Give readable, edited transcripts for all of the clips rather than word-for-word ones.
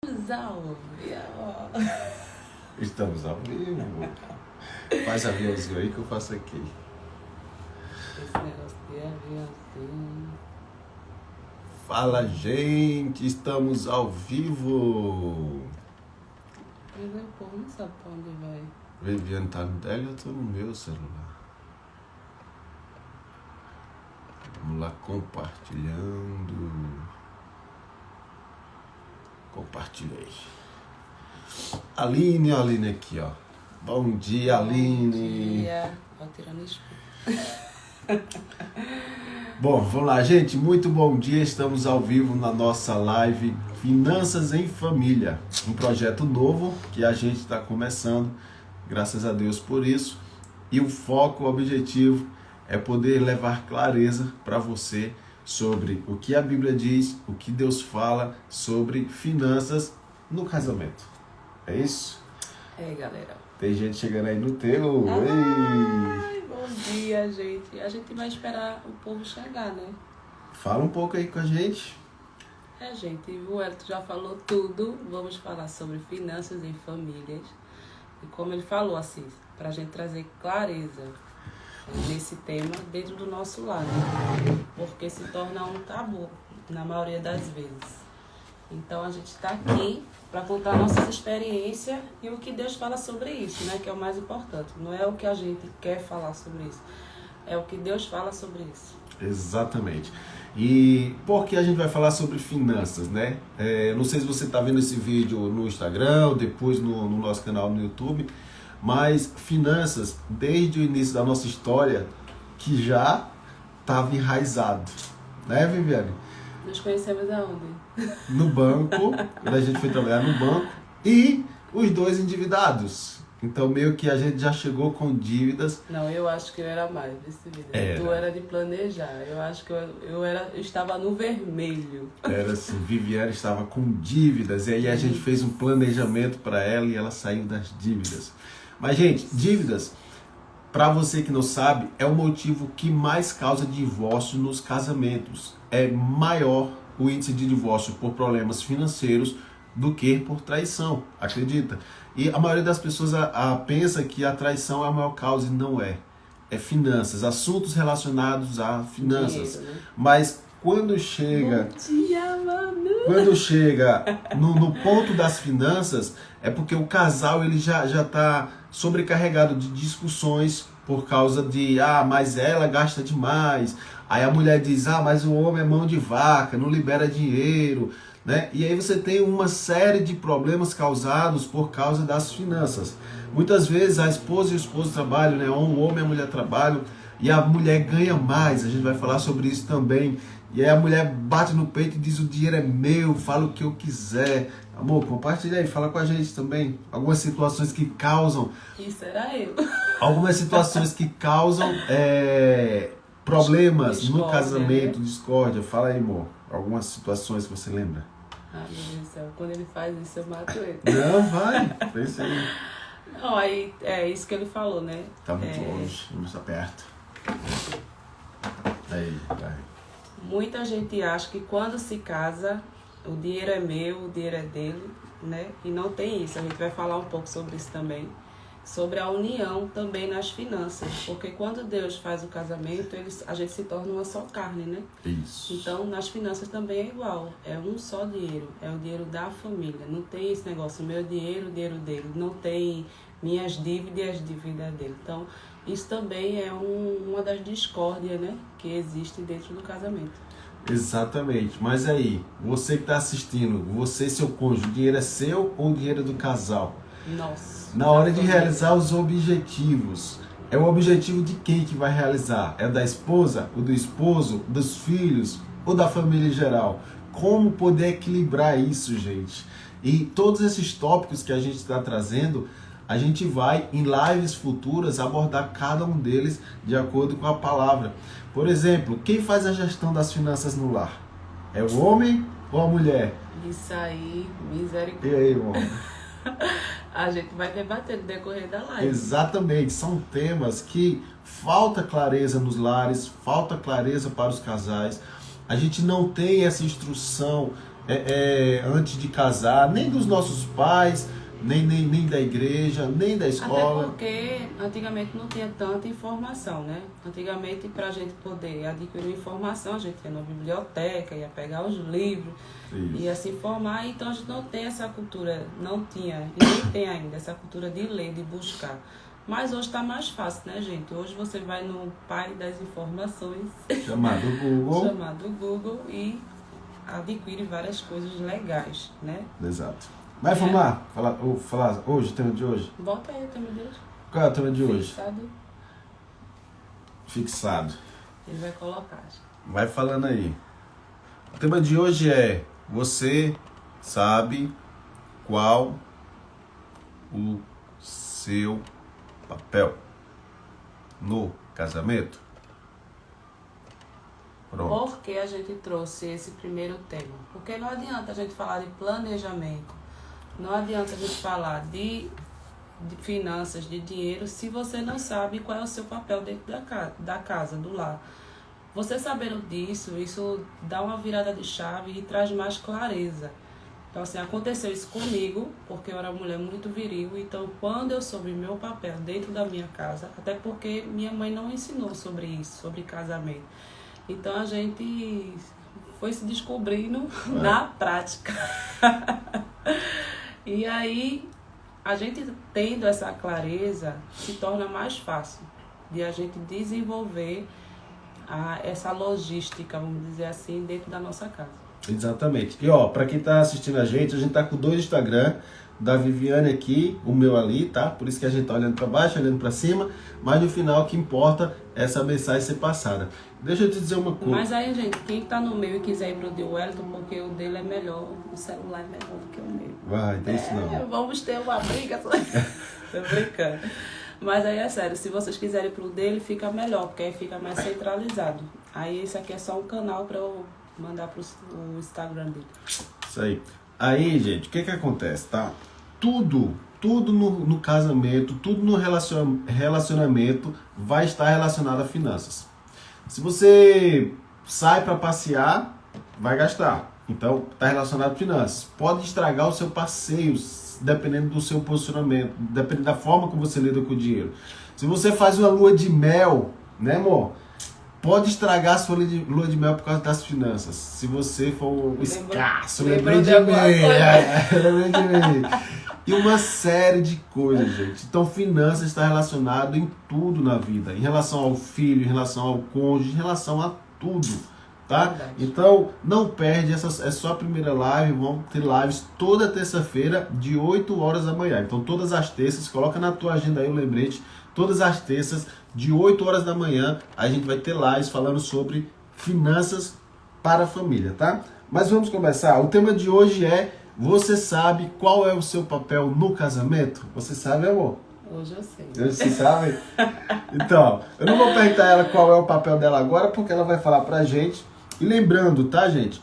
Estamos ao vivo. Estamos ao vivo. Faz aviãozinho aí que eu faço aqui. Esse negócio de aviãozinho. Fala, gente, estamos ao vivo. Mas o povo não sabe pra onde vai. Viviane tá no dela e eu tô no meu celular. Vamos lá, compartilhando. Compartilhei. Aline aqui, ó. Bom dia, Aline. Bom dia. Ó, tirando isso. Bom, vamos lá, gente. Muito bom dia. Estamos ao vivo na nossa live Finanças em Família. Um projeto novo que a gente está começando. Graças a Deus por isso. E o foco, o objetivo é poder levar clareza para você sobre o que a Bíblia diz, o que Deus fala sobre finanças no casamento. É isso? É, galera. Tem gente chegando aí no teu. Ai, bom dia, gente. A gente vai esperar o povo chegar, né? Fala um pouco aí com a gente. É, gente, o Elton já falou tudo. Vamos falar sobre finanças em famílias. E como ele falou, assim, pra gente trazer clareza nesse tema dentro do nosso lar, né? Porque se torna um tabu na maioria das vezes. Então a gente está aqui para contar nossas experiências e o que Deus fala sobre isso, né? Que é o mais importante. Não é o que a gente quer falar sobre isso, é o que Deus fala sobre isso. Exatamente. E por que a gente vai falar sobre finanças, né? Não sei se você está vendo esse vídeo no Instagram ou depois no nosso canal no YouTube, mas finanças, desde o início da nossa história, que já estava enraizado, né, Viviane? Nos conhecemos aonde? No banco, quando a gente foi trabalhar no banco, e os dois endividados. Então, meio que a gente já chegou com dívidas. Não, eu acho que eu era mais desse vídeo. Era. Tu era de planejar. Eu acho que eu estava no vermelho. Era assim, Viviane estava com dívidas, e aí a gente fez um planejamento para ela e ela saiu das dívidas. Mas, gente, dívidas, para você que não sabe, é o motivo que mais causa divórcio nos casamentos. É maior o índice de divórcio por problemas financeiros do que por traição, acredita? E a maioria das pessoas pensa que a traição é a maior causa e não é. É finanças, assuntos relacionados a finanças. Dinheiro, né? Mas quando chega... Bom dia, mano! Quando chega no ponto das finanças, é porque o casal ele já está sobrecarregado de discussões por causa de, mas ela gasta demais. Aí a mulher diz, mas o homem é mão de vaca, não libera dinheiro, né? E aí você tem uma série de problemas causados por causa das finanças. Muitas vezes a esposa e o esposo trabalham, né? O homem e a mulher trabalham e a mulher ganha mais. A gente vai falar sobre isso também. E aí a mulher bate no peito e diz, o dinheiro é meu, fala o que eu quiser. Amor, compartilha aí, fala com a gente também. Algumas situações que causam... Isso era eu. Algumas situações que causam problemas Discórdia, no casamento, né? discórdia. Fala aí, amor. Algumas situações que você lembra. Meu Deus do céu, quando ele faz isso, eu mato ele. Não, vai. Pensa aí. Não, aí é isso que ele falou, né? Tá muito longe, vamos estar perto. Aí, vai. Muita gente acha que quando se casa, o dinheiro é meu, o dinheiro é dele, né? E não tem isso. A gente vai falar um pouco sobre isso também. Sobre a união também nas finanças. Porque quando Deus faz o casamento, a gente se torna uma só carne, né? Isso. Então, nas finanças também é igual. É um só dinheiro. É o dinheiro da família. Não tem esse negócio, meu dinheiro, o dinheiro dele. Não tem minhas dívidas e as dívidas dele. Então, isso também é uma das discórdias, né? Que existe dentro do casamento. Exatamente. Mas aí, você que está assistindo, você e seu cônjuge, o dinheiro é seu ou o dinheiro é do casal? Nossa. Na hora de realizar os objetivos, é o objetivo de quem que vai realizar? É da esposa, ou do esposo, dos filhos ou da família em geral? Como poder equilibrar isso, gente? E todos esses tópicos que a gente está trazendo, a gente vai em lives futuras abordar cada um deles de acordo com a palavra. Por exemplo, quem faz a gestão das finanças no lar? É o homem ou a mulher? Isso aí, misericórdia. E aí, irmão? A gente vai debater no decorrer da live. Exatamente, são temas que falta clareza nos lares, falta clareza para os casais. A gente não tem essa instrução antes de casar, nem dos nossos pais, nem da igreja, nem da escola. Até porque antigamente não tinha tanta informação, né? Antigamente, para a gente poder adquirir informação, a gente ia na biblioteca, ia pegar os livros, ia se informar. Então a gente não tem essa cultura, não tinha, e nem tem ainda essa cultura de ler, de buscar. Mas hoje está mais fácil, né, gente? Hoje você vai no pai das informações, chamado Google, e adquire várias coisas legais, né? Exato. Vai fumar? Falar hoje, o tema de hoje? Bota aí o tema de hoje. Qual é o tema de hoje? Fixado. Fixado. Ele vai colocar. Vai falando aí. O tema de hoje é: você sabe qual o seu papel no casamento? Pronto. Por que a gente trouxe esse primeiro tema? Porque não adianta a gente falar de planejamento, não adianta a gente falar de finanças, de dinheiro, se você não sabe qual é o seu papel dentro da casa, do lar. Você sabendo disso, isso dá uma virada de chave e traz mais clareza. Então, assim, aconteceu isso comigo, porque eu era uma mulher muito viril. Então, quando eu soube meu papel dentro da minha casa, até porque minha mãe não ensinou sobre isso, sobre casamento. Então, a gente foi se descobrindo na prática. E aí, a gente tendo essa clareza, se torna mais fácil de a gente desenvolver essa logística, vamos dizer assim, dentro da nossa casa. Exatamente. E ó, para quem tá assistindo a gente tá com 2 Instagram, da Viviane aqui, o meu ali, tá? Por isso que a gente tá olhando para baixo, olhando para cima, mas no final o que importa é essa mensagem ser passada. Deixa eu te dizer uma coisa. Mas aí, gente, quem tá no meio e quiser ir pro de Wellington, porque o dele é melhor, o celular é melhor do que o meu. Vai, tem isso não. Vamos ter uma briga. Tô brincando. Mas aí é sério, se vocês quiserem ir pro dele, fica melhor, porque aí fica mais centralizado. Aí esse aqui é só um canal para eu mandar pro o Instagram dele. Isso aí. Aí, gente, o que acontece, tá? Tudo no casamento, tudo no relacionamento vai estar relacionado a finanças. Se você sai para passear, vai gastar. Então, está relacionado a finanças. Pode estragar o seu passeio, dependendo do seu posicionamento, dependendo da forma como você lida com o dinheiro. Se você faz uma lua de mel, né, amor? Pode estragar a sua lua de mel por causa das finanças. Se você for escasso, lembrei de mim. E uma série de coisas, gente. Então, finanças está relacionado em tudo na vida. Em relação ao filho, em relação ao cônjuge, em relação a tudo. Tá? Verdade. Então, não perde, essa é só a primeira live. Vamos ter lives toda terça-feira, de 8 horas da manhã. Então, todas as terças, coloca na tua agenda aí o lembrete. Todas as terças, de 8 horas da manhã, a gente vai ter lives falando sobre finanças para a família, tá? Mas vamos começar. O tema de hoje é: você sabe qual é o seu papel no casamento? Você sabe, amor? Hoje eu sei. Hoje você sabe? Então, eu não vou perguntar a ela qual é o papel dela agora, porque ela vai falar pra gente. E lembrando, tá, gente?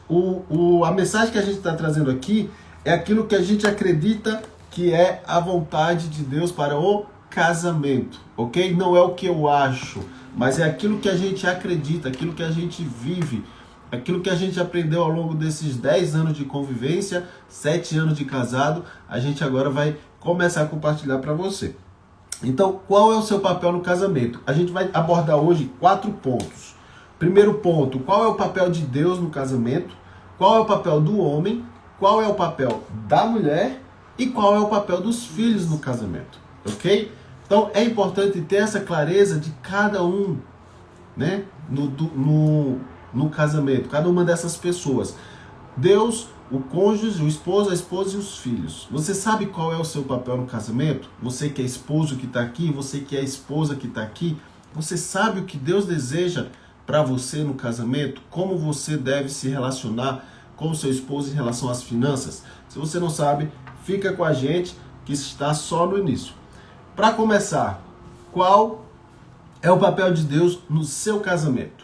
A mensagem que a gente está trazendo aqui é aquilo que a gente acredita que é a vontade de Deus para o casamento, ok? Não é o que eu acho, mas é aquilo que a gente acredita, aquilo que a gente vive, aquilo que a gente aprendeu ao longo desses 10 anos de convivência, 7 anos de casado, a gente agora vai começar a compartilhar para você. Então, qual é o seu papel no casamento? A gente vai abordar hoje 4 pontos. Primeiro ponto: qual é o papel de Deus no casamento? Qual é o papel do homem? Qual é o papel da mulher? E qual é o papel dos filhos no casamento? Ok? Então, é importante ter essa clareza de cada um, né, no casamento, cada uma dessas pessoas. Deus, o cônjuge, o esposo, a esposa e os filhos. Você sabe qual é o seu papel no casamento? Você que é esposo que está aqui, você que é esposa que está aqui, você sabe o que Deus deseja para você no casamento? Como você deve se relacionar com o seu esposo em relação às finanças? Se você não sabe, fica com a gente que está só no início. Para começar, qual é o papel de Deus no seu casamento?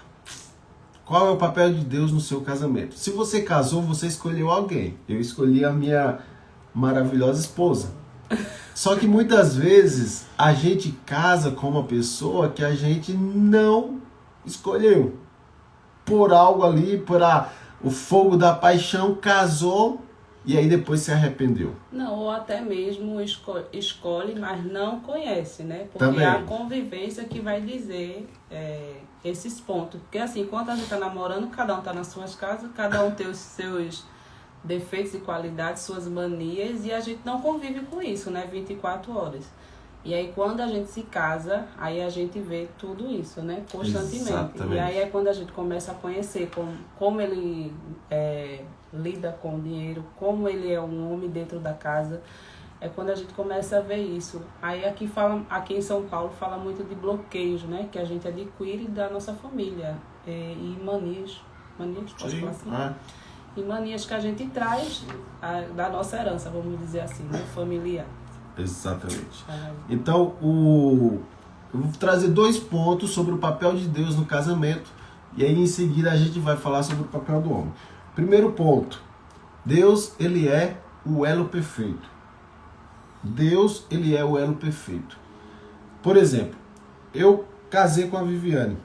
Qual é o papel de Deus no seu casamento? Se você casou, você escolheu alguém. Eu escolhi a minha maravilhosa esposa. Só que muitas vezes a gente casa com uma pessoa que a gente não escolheu. Por algo ali, o fogo da paixão, casou e aí depois se arrependeu. Não, ou até mesmo escolhe, mas não conhece, né? Porque Também. é a convivência que vai dizer esses pontos. Porque assim, quando a gente está namorando, cada um está nas suas casas, cada um tem os seus defeitos e qualidades, suas manias, e a gente não convive com isso, né? 24 horas. E aí, quando a gente se casa, aí a gente vê tudo isso, né? Constantemente. Exatamente. E aí é quando a gente começa a conhecer como ele lida com o dinheiro, como ele é um homem dentro da casa. É quando a gente começa a ver isso. Aí aqui em São Paulo fala muito de bloqueios, né? Que a gente adquire da nossa família. E manias, posso falar assim? E manias que a gente traz da nossa herança, vamos dizer assim, né? Familiar. Exatamente. Então, eu vou trazer 2 pontos sobre o papel de Deus no casamento. E aí, em seguida, a gente vai falar sobre o papel do homem. Primeiro ponto. Deus, ele é o elo perfeito. Deus, ele é o elo perfeito. Por exemplo, eu casei com a Viviane.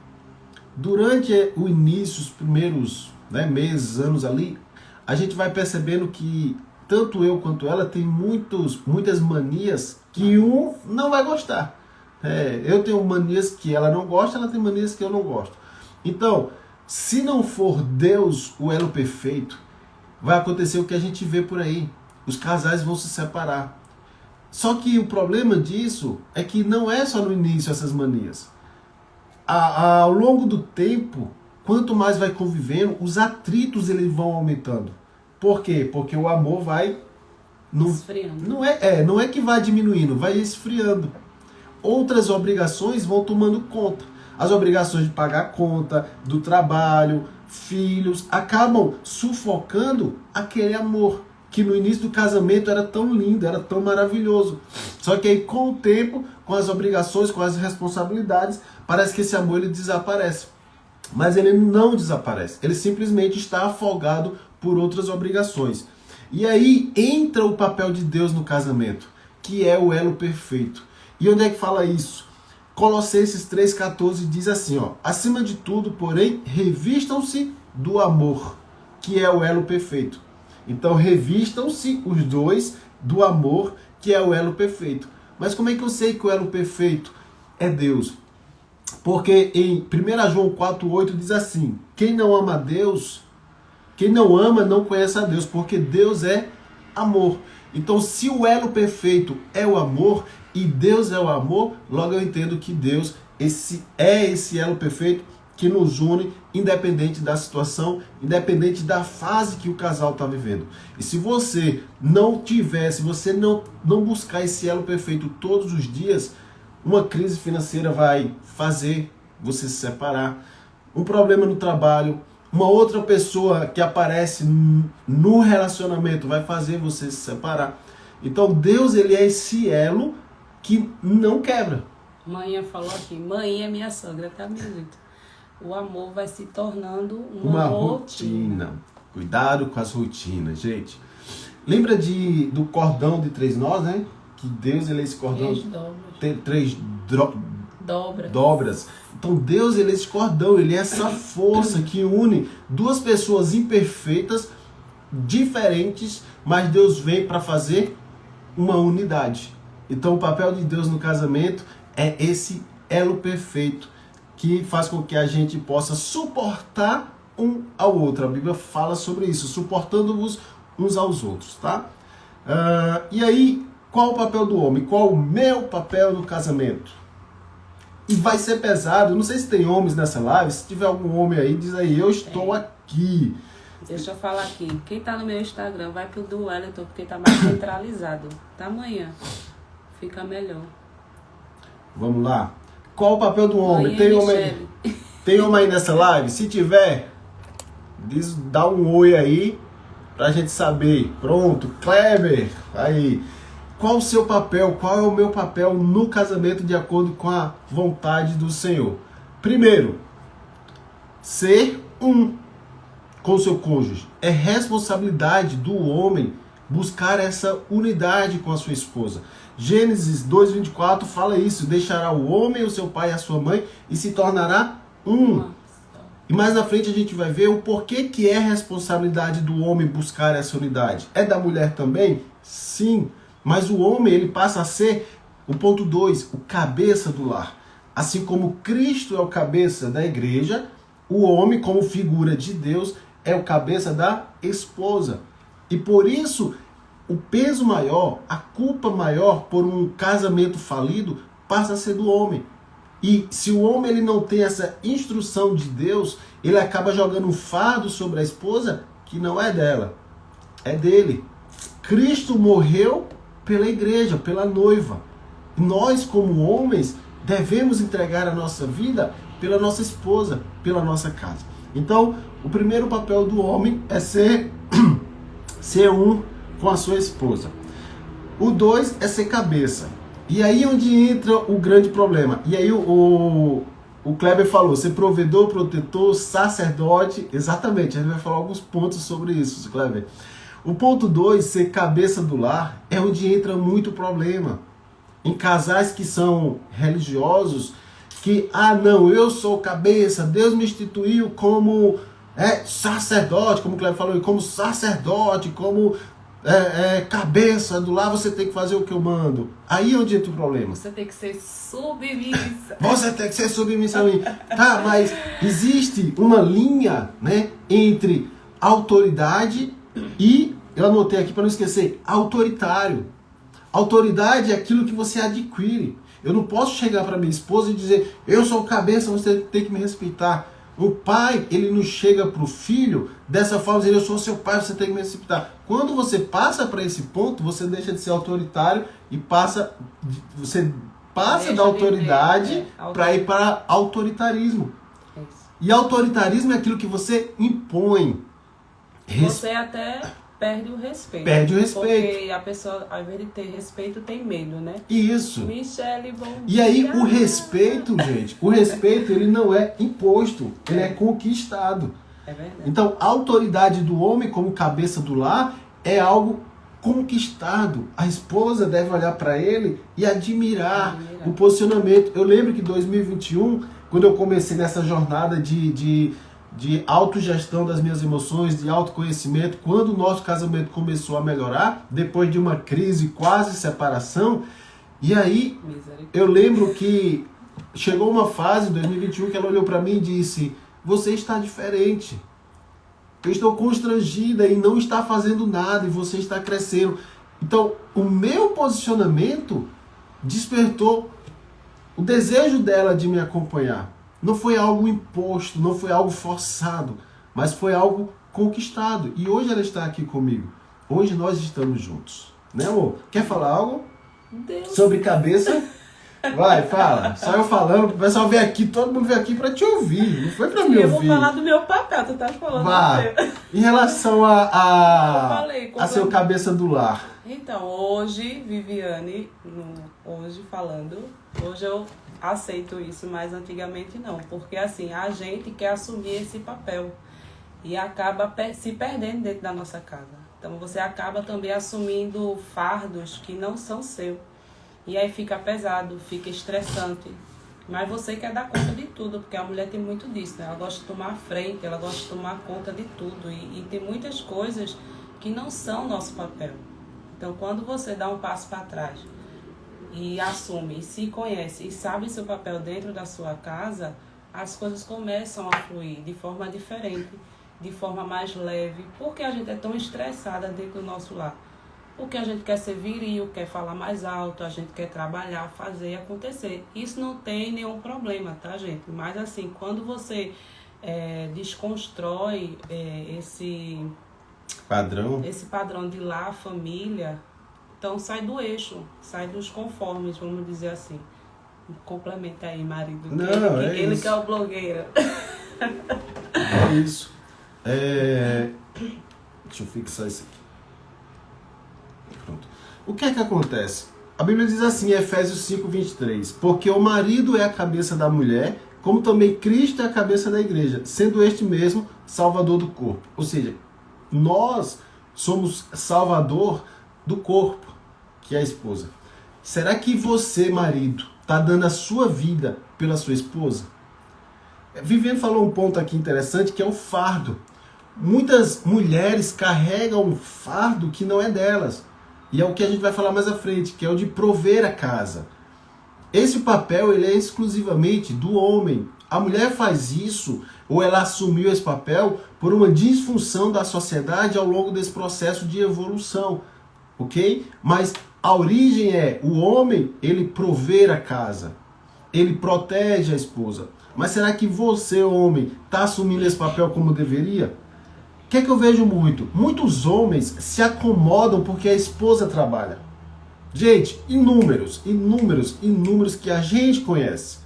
Durante o início, os primeiros meses, anos ali, a gente vai percebendo que tanto eu quanto ela tem muitas manias que um não vai gostar. Eu tenho manias que ela não gosta, ela tem manias que eu não gosto. Então, se não for Deus o elo perfeito, vai acontecer o que a gente vê por aí. Os casais vão se separar. Só que o problema disso é que não é só no início essas manias. Ao longo do tempo, quanto mais vai convivendo, os atritos eles vão aumentando. Por quê? Porque o amor vai esfriando. Não é que vai diminuindo, vai esfriando. Outras obrigações vão tomando conta. As obrigações de pagar a conta, do trabalho, filhos, acabam sufocando aquele amor que no início do casamento era tão lindo, era tão maravilhoso. Só que aí com o tempo, com as obrigações, com as responsabilidades, parece que esse amor ele desaparece. Mas ele não desaparece, ele simplesmente está afogado por outras obrigações. E aí entra o papel de Deus no casamento, que é o elo perfeito. E onde é que fala isso? Colossenses 3,14 diz assim, acima de tudo, porém, revistam-se do amor, que é o elo perfeito. Então, revistam-se os dois do amor, que é o elo perfeito. Mas como é que eu sei que o elo perfeito é Deus? Porque em 1 João 4,8 diz assim, quem não ama a Deus, quem não ama não conhece a Deus, porque Deus é amor. Então, se o elo perfeito é o amor e Deus é o amor, logo eu entendo que Deus é esse elo perfeito que nos une, independente da situação, independente da fase que o casal está vivendo. E se você não tiver, se você não buscar esse elo perfeito todos os dias, uma crise financeira vai fazer você se separar. Um problema no trabalho, uma outra pessoa que aparece no relacionamento vai fazer você se separar. Então Deus, ele é esse elo que não quebra. Mãe falou aqui, mãe é minha sogra, tá, meu jeito? O amor vai se tornando uma rotina. Cuidado com as rotinas, gente. Lembra do cordão de 3 nós, né? Que Deus, ele é esse cordão. 3 dobras. Tem 3 dobras. Então Deus, ele é esse cordão, ele é essa força que une duas pessoas imperfeitas, diferentes, mas Deus vem para fazer uma unidade. Então o papel de Deus no casamento é esse elo perfeito que faz com que a gente possa suportar um ao outro. A Bíblia fala sobre isso, suportando-vos uns aos outros, tá? E aí, qual o papel do homem? Qual o meu papel no casamento? E vai ser pesado, não sei se tem homens nessa live, se tiver algum homem aí, diz aí, eu estou aqui. Deixa eu falar aqui, quem tá no meu Instagram, vai pro do Wellington, porque tá mais centralizado. Tá amanhã, fica melhor. Vamos lá. Qual o papel do homem? Tem tem homem aí nessa live? Se tiver, dá um oi aí pra gente saber. Pronto, Kleber, aí. Qual o seu papel? Qual é o meu papel no casamento de acordo com a vontade do Senhor? Primeiro, ser um com o seu cônjuge. É responsabilidade do homem buscar essa unidade com a sua esposa. Gênesis 2:24 fala isso, deixará o homem, o seu pai e a sua mãe e se tornará um. E mais na frente a gente vai ver o porquê que é responsabilidade do homem buscar essa unidade. É da mulher também? Sim. Mas o homem, ele passa a ser, o ponto 2, o cabeça do lar. Assim como Cristo é o cabeça da igreja, o homem, como figura de Deus, é o cabeça da esposa. E por isso, o peso maior, a culpa maior por um casamento falido passa a ser do homem. E se o homem ele não tem essa instrução de Deus, ele acaba jogando um fardo sobre a esposa que não é dela, é dele. Cristo morreu pela igreja, pela noiva. Nós, como homens, devemos entregar a nossa vida pela nossa esposa, pela nossa casa. Então, o primeiro papel do homem é ser um com a sua esposa. O 2 é ser cabeça. E aí onde entra o grande problema. E aí o Kleber falou, ser provedor, protetor, sacerdote. Exatamente, a gente vai falar alguns pontos sobre isso, Kleber. O ponto 2, ser cabeça do lar, é onde entra muito problema. Em casais que são religiosos, que, não, eu sou cabeça, Deus me instituiu como sacerdote, como o Kleber falou, como sacerdote, como cabeça do lar, você tem que fazer o que eu mando. Aí é onde entra o problema. Você tem que ser submissa. Você tem que ser submissa a mim. Tá, mas existe uma linha, né, entre autoridade e, eu anotei aqui para não esquecer, autoritário. Autoridade é aquilo que você adquire. Eu não posso chegar para minha esposa e dizer, eu sou cabeça, você tem que me respeitar. O pai, ele não chega para o filho dessa forma, dizendo, eu sou seu pai, você tem que me respeitar. Quando você passa para esse ponto, você deixa de ser autoritário e você passa da autoridade para ir para autoritarismo. Isso. E autoritarismo é aquilo que você impõe. Você até perde o respeito. Perde o respeito. Porque a pessoa, ao invés de ter respeito, tem medo, né? Isso. Michele, bom E dia. aí o respeito, gente, ele não é imposto, ele é conquistado. É verdade. Então, a autoridade do homem como cabeça do lar é algo conquistado. A esposa deve olhar para ele e admirar o posicionamento. Eu lembro que em 2021, quando eu comecei nessa jornada de autogestão das minhas emoções, de autoconhecimento, quando o nosso casamento começou a melhorar, depois de uma crise, quase separação, e aí eu lembro que chegou uma fase em 2021 que ela olhou para mim e disse, você está diferente, eu estou constrangida e não está fazendo nada e você está crescendo. Então, o meu posicionamento despertou o desejo dela de me acompanhar. Não foi algo imposto, não foi algo forçado, mas foi algo conquistado. E hoje ela está aqui comigo. Hoje nós estamos juntos. Né, amor? Quer falar algo? Deus. Sobre cabeça? Vai, fala. Só eu falando, o pessoal veio aqui, todo mundo veio aqui para te ouvir. Não foi para me ouvir. Eu vou falar do meu papel, tu tá falando. Vá. Em relação a ser cabeça do lar. Então, hoje, Viviane, hoje eu aceito isso, mas antigamente não, porque assim, a gente quer assumir esse papel e acaba se perdendo dentro da nossa casa. Então você acaba também assumindo fardos que não são seu. E aí fica pesado, fica estressante. Mas você quer dar conta de tudo, porque a mulher tem muito disso, né? Ela gosta de tomar a frente, ela gosta de tomar conta de tudo. E tem muitas coisas que não são nosso papel. Então quando você dá um passo para trás e assume, e se conhece e sabe seu papel dentro da sua casa, as coisas começam a fluir de forma diferente, de forma mais leve, porque a gente é tão estressada dentro do nosso lar. Porque a gente quer ser viril, quer falar mais alto, a gente quer trabalhar, fazer acontecer. Isso não tem nenhum problema, tá, gente? Mas assim, quando você desconstrói esse padrão de lar, família, então sai do eixo, sai dos conformes, vamos dizer assim. Complementa aí, marido. Não, ele que é o blogueiro. É isso. Deixa eu fixar isso aqui. Pronto. O que é que acontece? A Bíblia diz assim, em Efésios 5:23, porque o marido é a cabeça da mulher, como também Cristo é a cabeça da igreja, sendo este mesmo salvador do corpo. Ou seja, nós somos salvador do corpo, que é a esposa. Será que você, marido, está dando a sua vida pela sua esposa? Viviane falou um ponto aqui interessante, que é o fardo. Muitas mulheres carregam um fardo que não é delas. E é o que a gente vai falar mais à frente, que é o de prover a casa. Esse papel ele é exclusivamente do homem. A mulher faz isso, ou ela assumiu esse papel, por uma disfunção da sociedade ao longo desse processo de evolução. Ok? Mas a origem é o homem, ele prover a casa. Ele protege a esposa. Mas será que você, homem, está assumindo esse papel como deveria? O que é que eu vejo muito? Muitos homens se acomodam porque a esposa trabalha. Gente, inúmeros que a gente conhece.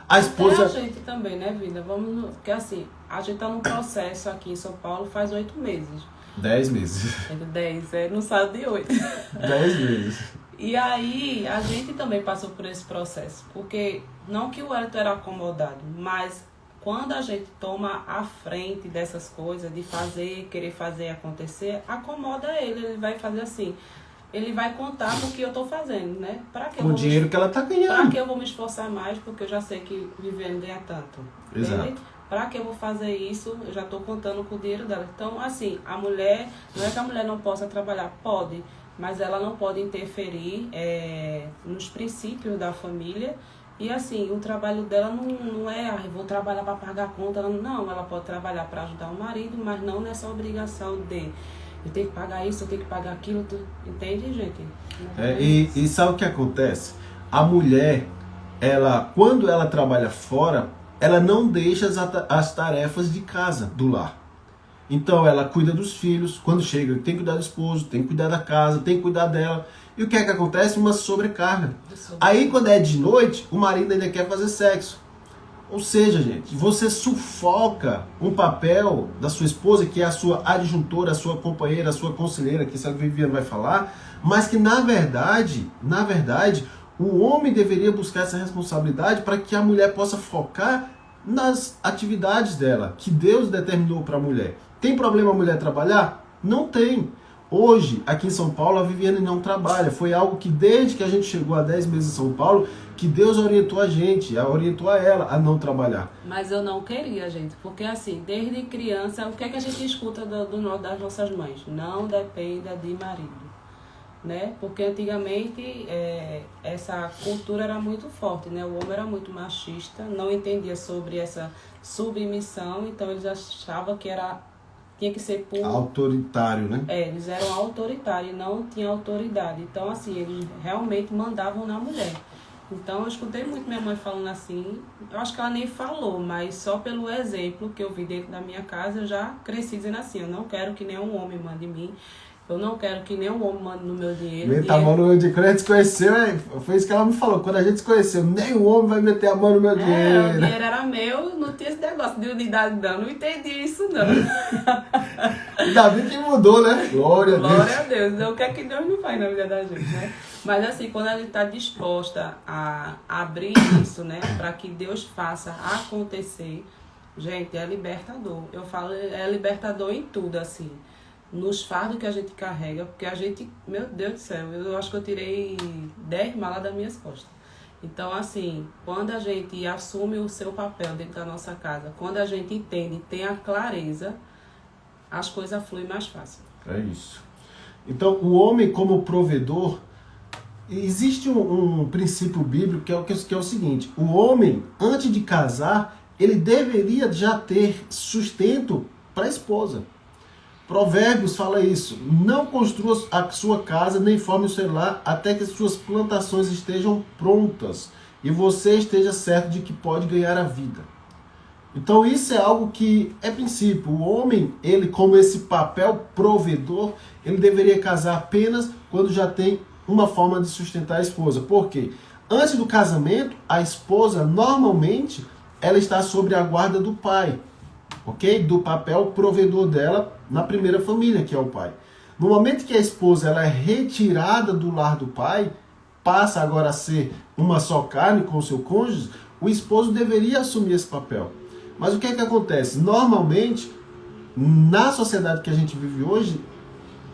A esposa... Até a gente também, né, vida? Porque assim, a gente tá num processo aqui em São Paulo faz 8 meses. 10 meses. 10, não saiu de 8. 10 meses. E aí, a gente também passou por esse processo. Porque, não que o Wellington era acomodado, mas quando a gente toma a frente dessas coisas, de querer fazer acontecer, acomoda ele vai fazer assim. Ele vai contar com o que eu tô fazendo, né? Com o dinheiro que ela tá ganhando. Pra que eu vou me esforçar mais, porque eu já sei que Viviane ganha tanto. Exato. Entende? Pra que eu vou fazer isso, eu já tô contando com o dinheiro dela. Então, assim, a mulher, não é que a mulher não possa trabalhar, pode, mas ela não pode interferir nos princípios da família. E assim, o trabalho dela não é, eu vou trabalhar para pagar a conta. Não, ela pode trabalhar para ajudar o marido, mas não nessa obrigação de eu tenho que pagar isso, eu tenho que pagar aquilo. Entende, gente? E sabe o que acontece? A mulher, quando ela trabalha fora, ela não deixa as tarefas de casa, do lar. Então ela cuida dos filhos, quando chega tem que cuidar do esposo, tem que cuidar da casa, tem que cuidar dela. E o que é que acontece? Uma sobrecarga. Aí quando é de noite, o marido ainda quer fazer sexo. Ou seja, gente, você sufoca um papel da sua esposa, que é a sua adjuntora, a sua companheira, a sua conselheira, que isso a Viviane vai falar, mas que na verdade, o homem deveria buscar essa responsabilidade para que a mulher possa focar nas atividades dela, que Deus determinou para a mulher. Tem problema a mulher trabalhar? Não tem. Hoje, aqui em São Paulo, a Viviane não trabalha. Foi algo que desde que a gente chegou há 10 meses em São Paulo, que Deus orientou a gente, orientou a ela a não trabalhar. Mas eu não queria, gente, porque assim, desde criança, o que é que a gente escuta das nossas mães? Não dependa de marido, né? Porque antigamente essa cultura era muito forte, né? O homem era muito machista, não entendia sobre essa submissão, então eles achavam que tinha que ser por... autoritário, né? Eles eram autoritários e não tinham autoridade. Então, assim, eles realmente mandavam na mulher. Então, eu escutei muito minha mãe falando assim. Eu acho que ela nem falou, mas só pelo exemplo que eu vi dentro da minha casa, eu já cresci dizendo assim, eu não quero que nenhum homem mande em mim. Eu não quero que nenhum homem mande no meu dinheiro. Meta a mão no meu dinheiro. Quando a gente se conheceu, foi isso que ela me falou. Quando a gente se conheceu, nenhum homem vai meter a mão no meu dinheiro. O dinheiro era meu, não tinha esse negócio de unidade não. Não entendi isso não. Ainda bem que mudou, né? Glória a Deus. Glória a Deus. O que é que Deus não faz na vida da gente, né? Mas assim, quando a gente está disposta a abrir isso, né? Para que Deus faça acontecer, gente, é libertador. Eu falo, é libertador em tudo, assim. Nos fardos que a gente carrega, porque a gente, meu Deus do céu, eu acho que eu tirei 10 malas das minhas costas. Então, assim, quando a gente assume o seu papel dentro da nossa casa, quando a gente entende, tem a clareza, as coisas fluem mais fácil. É isso. Então, o homem como provedor, existe um princípio bíblico que é o seguinte: o homem, antes de casar, ele deveria já ter sustento para a esposa. Provérbios fala isso: não construa a sua casa nem forme o seu lar até que as suas plantações estejam prontas e você esteja certo de que pode ganhar a vida. Então isso é algo que é princípio. O homem, ele como esse papel provedor, ele deveria casar apenas quando já tem uma forma de sustentar a esposa. Por quê? Antes do casamento, a esposa normalmente ela está sob a guarda do pai. Ok? Do papel provedor dela na primeira família, que é o pai. No momento que a esposa ela é retirada do lar do pai, passa agora a ser uma só carne com o seu cônjuge, o esposo deveria assumir esse papel. Mas o que é que acontece? Normalmente, na sociedade que a gente vive hoje,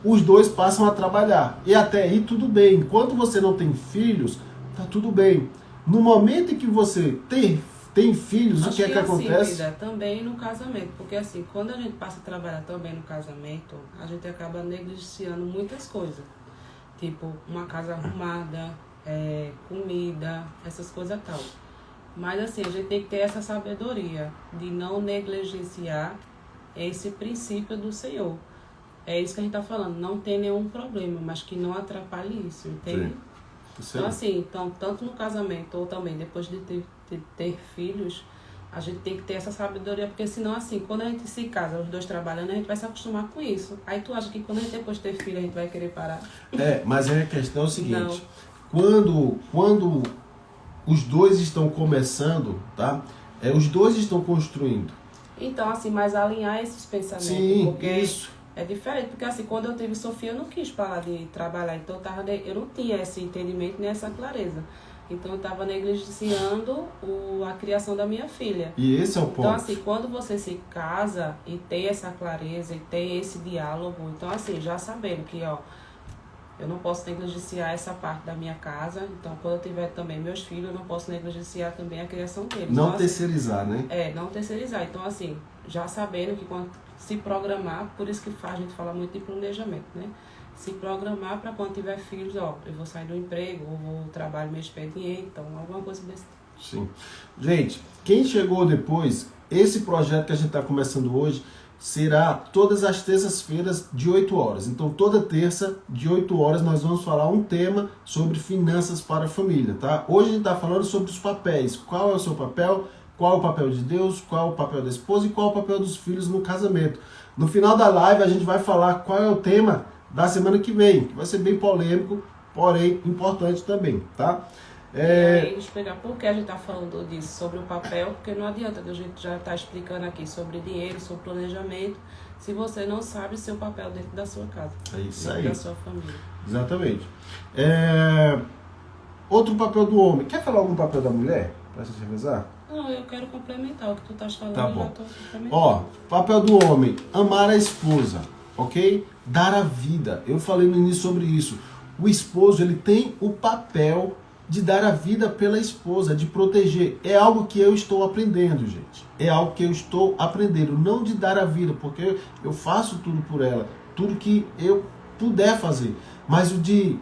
os dois passam a trabalhar. E até aí tudo bem. Enquanto você não tem filhos, tá tudo bem. No momento em que você tem filhos, Acho o que é que assim, acontece? vida, também no casamento, porque assim, quando a gente passa a trabalhar também no casamento, a gente acaba negligenciando muitas coisas, tipo uma casa arrumada, comida, essas coisas tal. Mas assim, a gente tem que ter essa sabedoria de não negligenciar esse princípio do Senhor. É isso que a gente está falando, não tem nenhum problema, mas que não atrapalhe isso, entende? Sim. Isso Então aí. assim, então, tanto no casamento ou também depois de ter filhos, a gente tem que ter essa sabedoria, porque senão assim, quando a gente se casa, os dois trabalhando, a gente vai se acostumar com isso. Aí tu acha que quando a gente depois ter filho, a gente vai querer parar? Mas a questão é o seguinte, Não. quando os dois estão começando, tá? Os dois estão construindo. Então assim, mas alinhar esses pensamentos, Sim, porque isso. é diferente, porque assim, quando eu tive Sofia, eu não quis parar de trabalhar, então eu não tinha esse entendimento nem essa clareza. Então eu estava negligenciando a criação da minha filha. E esse é o ponto. Então assim, quando você se casa e tem essa clareza e tem esse diálogo, então assim, já sabendo que, ó, eu não posso negligenciar essa parte da minha casa, então quando eu tiver também meus filhos, eu não posso negligenciar também a criação deles. Não então, terceirizar, assim, né? não terceirizar. Então assim, já sabendo que quando se programar, por isso que a gente fala muito de planejamento, né? Se programar para quando tiver filhos, ó, eu vou sair do emprego, ou vou trabalho meu expediente, então alguma coisa desse tipo. Sim. Gente, quem chegou depois, esse projeto que a gente está começando hoje, será todas as terças-feiras de 8 horas. Então, toda terça, de 8 horas, nós vamos falar um tema sobre finanças para a família, tá? Hoje a gente está falando sobre os papéis. Qual é o seu papel? Qual é o papel de Deus? Qual é o papel da esposa? E qual é o papel dos filhos no casamento? No final da live, a gente vai falar qual é o tema da semana que vem, que vai ser bem polêmico, porém importante também, tá? E aí, explicar por que a gente está falando disso, sobre o papel, porque não adianta que a gente já está explicando aqui sobre dinheiro, sobre planejamento, se você não sabe seu papel dentro da sua casa, É isso dentro aí. da sua família. Exatamente. Outro papel do homem. Quer falar algum papel da mulher? Pra gente revezar? Não, eu quero complementar o que tu estás falando, Tá eu bom. já estou complementando. Ó, papel do homem, amar a esposa, ok? Dar a vida. Eu falei no início sobre isso. O esposo, ele tem o papel de dar a vida pela esposa, de proteger. É algo que eu estou aprendendo, gente. É algo que eu estou aprendendo. Não de dar a vida, porque eu faço tudo por ela. Tudo que eu puder fazer. Mas o de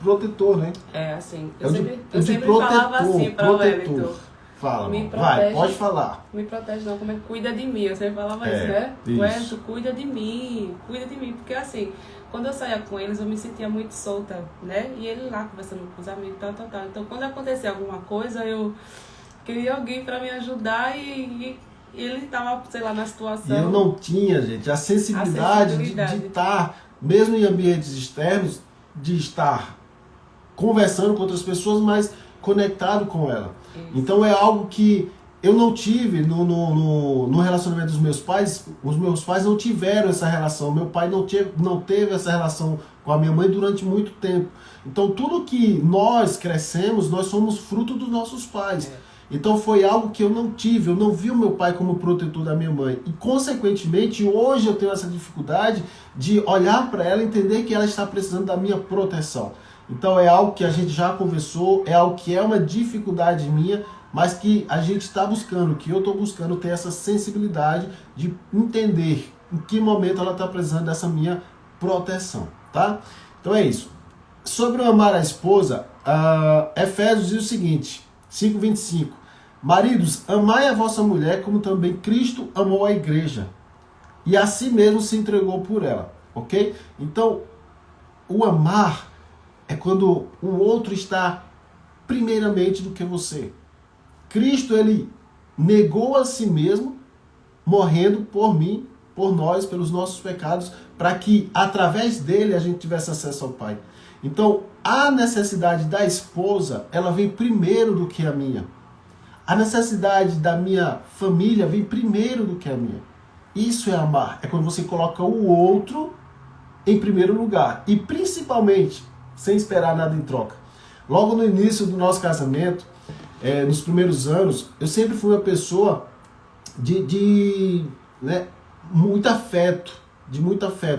protetor, né? É assim, É eu o de sempre protetor, falava assim para o protetor. Wellington. Fala, Me mano. Vai, protege. pode falar. Me protege não, como é que cuida de mim? Eu sempre falava isso, né? isso. Wellington, cuida de mim, porque assim, quando eu saía com eles, eu me sentia muito solta, né? E ele lá conversando com os amigos, tal. Então, quando acontecia alguma coisa, eu queria alguém para me ajudar e ele estava, sei lá, na situação. E eu não tinha, gente, a sensibilidade de estar, mesmo em ambientes externos, de estar conversando com outras pessoas, mas conectado com ela. Isso. Então é algo que eu não tive no relacionamento dos meus pais. Os meus pais não tiveram essa relação. Meu pai não teve essa relação com a minha mãe durante muito tempo. Então tudo que nós crescemos, nós somos fruto dos nossos pais. Então foi algo que eu não tive. Eu não vi o meu pai como protetor da minha mãe. E consequentemente hoje eu tenho essa dificuldade de olhar para ela e entender que ela está precisando da minha proteção. Então é algo que a gente já conversou, é algo que é uma dificuldade minha, mas que a gente está buscando, que eu estou buscando ter essa sensibilidade de entender em que momento ela está precisando dessa minha proteção, tá? Então é isso. Sobre o amar a esposa, Efésios diz o seguinte, 5:25. Maridos, amai a vossa mulher como também Cristo amou a igreja e a si mesmo se entregou por ela, ok? Então, o amar é quando o outro está primeiramente do que você. Cristo, ele negou a si mesmo, morrendo por mim, por nós, pelos nossos pecados, para que através dele a gente tivesse acesso ao Pai. Então, a necessidade da esposa, ela vem primeiro do que a minha. A necessidade da minha família vem primeiro do que a minha. Isso é amar. É quando você coloca o outro em primeiro lugar. E principalmente, sem esperar nada em troca. Logo no início do nosso casamento, nos primeiros anos, eu sempre fui uma pessoa de muito afeto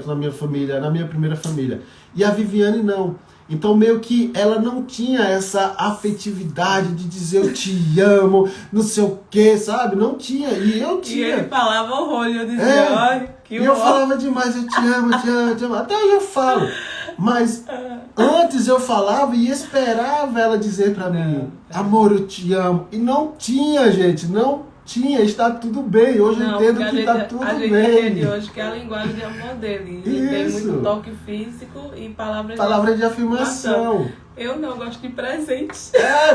na minha família, na minha primeira família. E a Viviane não. Então, meio que ela não tinha essa afetividade de dizer eu te amo, não sei o que, sabe? Não tinha. E eu tinha. E ele falava horror, eu dizia, olha, que e eu falava demais, eu te amo, eu te amo, eu te amo. Até hoje eu falo. Mas antes eu falava e esperava ela dizer pra mim, amor, eu te amo. E não tinha, gente, não tinha, está tudo bem. Hoje eu entendo que está tudo bem. A gente entende hoje que é a linguagem de amor dele. Ele tem muito toque físico e palavras de afirmação. Eu não gosto de presentes.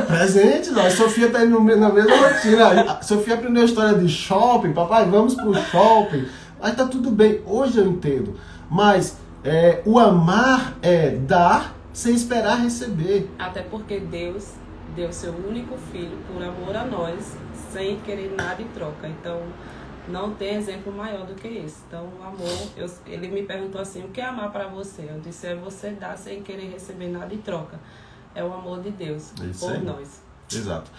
Presente, não. A Sofia tá indo na mesma rotina. A Sofia aprendeu a história de shopping. Papai, vamos pro shopping. Mas tá tudo bem. Hoje eu entendo. Mas o amar é dar sem esperar receber. Até porque Deus deu seu único filho por amor a nós, sem querer nada em troca. Então, não tem exemplo maior do que esse. Então, o amor, ele me perguntou assim, o que é amar para você? Eu disse, é você dar sem querer receber nada em troca. É o amor de Deus por nós. Exato.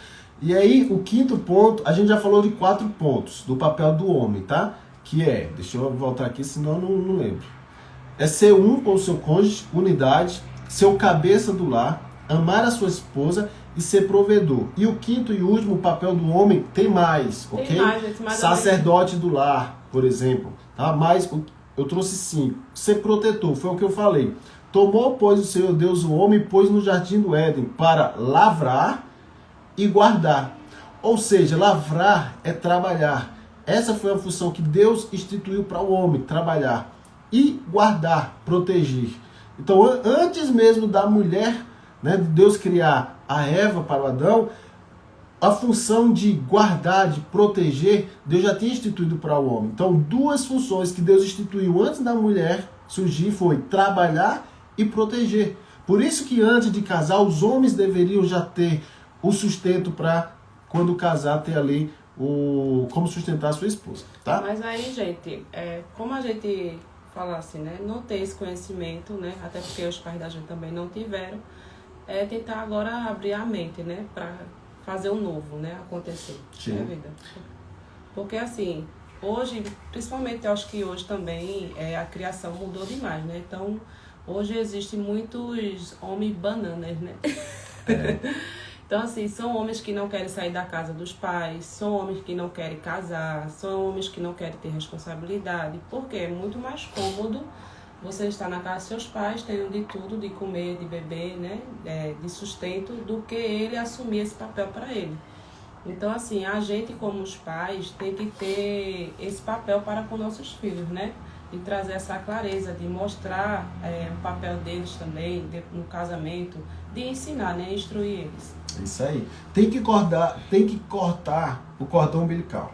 E aí, o quinto ponto, a gente já falou de 4 pontos do papel do homem, tá? Que deixa eu voltar aqui, senão eu não lembro. É ser um com o seu cônjuge, unidade, ser o cabeça do lar, amar a sua esposa e ser provedor. E o quinto e último papel do homem tem mais, ok? Tem mais, gente, sacerdote do lar, por exemplo. Tá? Mas eu trouxe 5. Ser protetor, foi o que eu falei. Tomou, pois, o Senhor Deus o homem e pôs no jardim do Éden para lavrar e guardar. Ou seja, lavrar é trabalhar. Essa foi a função que Deus instituiu para o homem, trabalhar. E guardar, proteger. Então, antes mesmo da mulher, né, de Deus criar a Eva para o Adão, a função de guardar, de proteger, Deus já tinha instituído para o homem. Então, 2 funções que Deus instituiu antes da mulher surgir foi trabalhar e proteger. Por isso que antes de casar, os homens deveriam já ter o sustento para, quando casar, ter ali como sustentar a sua esposa. Tá? Mas aí, gente, como a gente fala assim, né, não tem esse conhecimento, né, até porque os pais da gente também não tiveram, tentar agora abrir a mente, né, para fazer o novo, né, acontecer na vida. Porque assim, hoje, principalmente eu acho que hoje também a criação mudou demais, né? Então, hoje existem muitos homens bananas, né? Então, assim, são homens que não querem sair da casa dos pais, são homens que não querem casar, são homens que não querem ter responsabilidade, porque é muito mais cômodo você estar na casa dos seus pais, tendo de tudo, de comer, de beber, né, de sustento, do que ele assumir esse papel para ele. Então, assim, a gente como os pais tem que ter esse papel para com nossos filhos, né? De trazer essa clareza, de mostrar o papel deles também no casamento, de ensinar, né, instruir eles. Isso aí. Tem que cortar o cordão umbilical.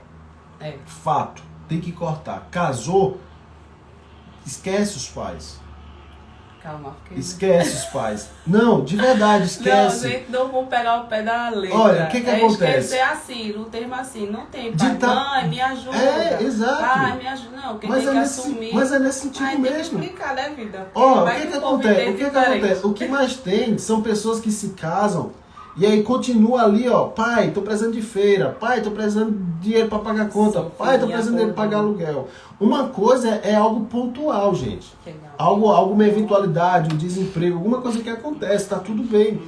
Fato. Tem que cortar. Casou, esquece os pais. Calma, porque... Esquece os pais. Não, de verdade, esquece. Não, gente, não vou pegar o pé da letra. Olha, o que acontece? Esquecer assim, no termo assim, não tem pai, mãe, me ajuda. Exato. Pai, me ajuda. Não, quem tem que assumir. Mas é nesse sentido mesmo. Tem que explicar, né, vida? Ó, o que acontece? O que mais tem são pessoas que se casam e aí continua ali, ó, pai, tô precisando de feira, pai, tô precisando de dinheiro para pagar conta, pai, tô precisando de dinheiro para pagar aluguel. Uma coisa é algo pontual, gente. Alguma eventualidade, um desemprego, alguma coisa que acontece, tá tudo bem.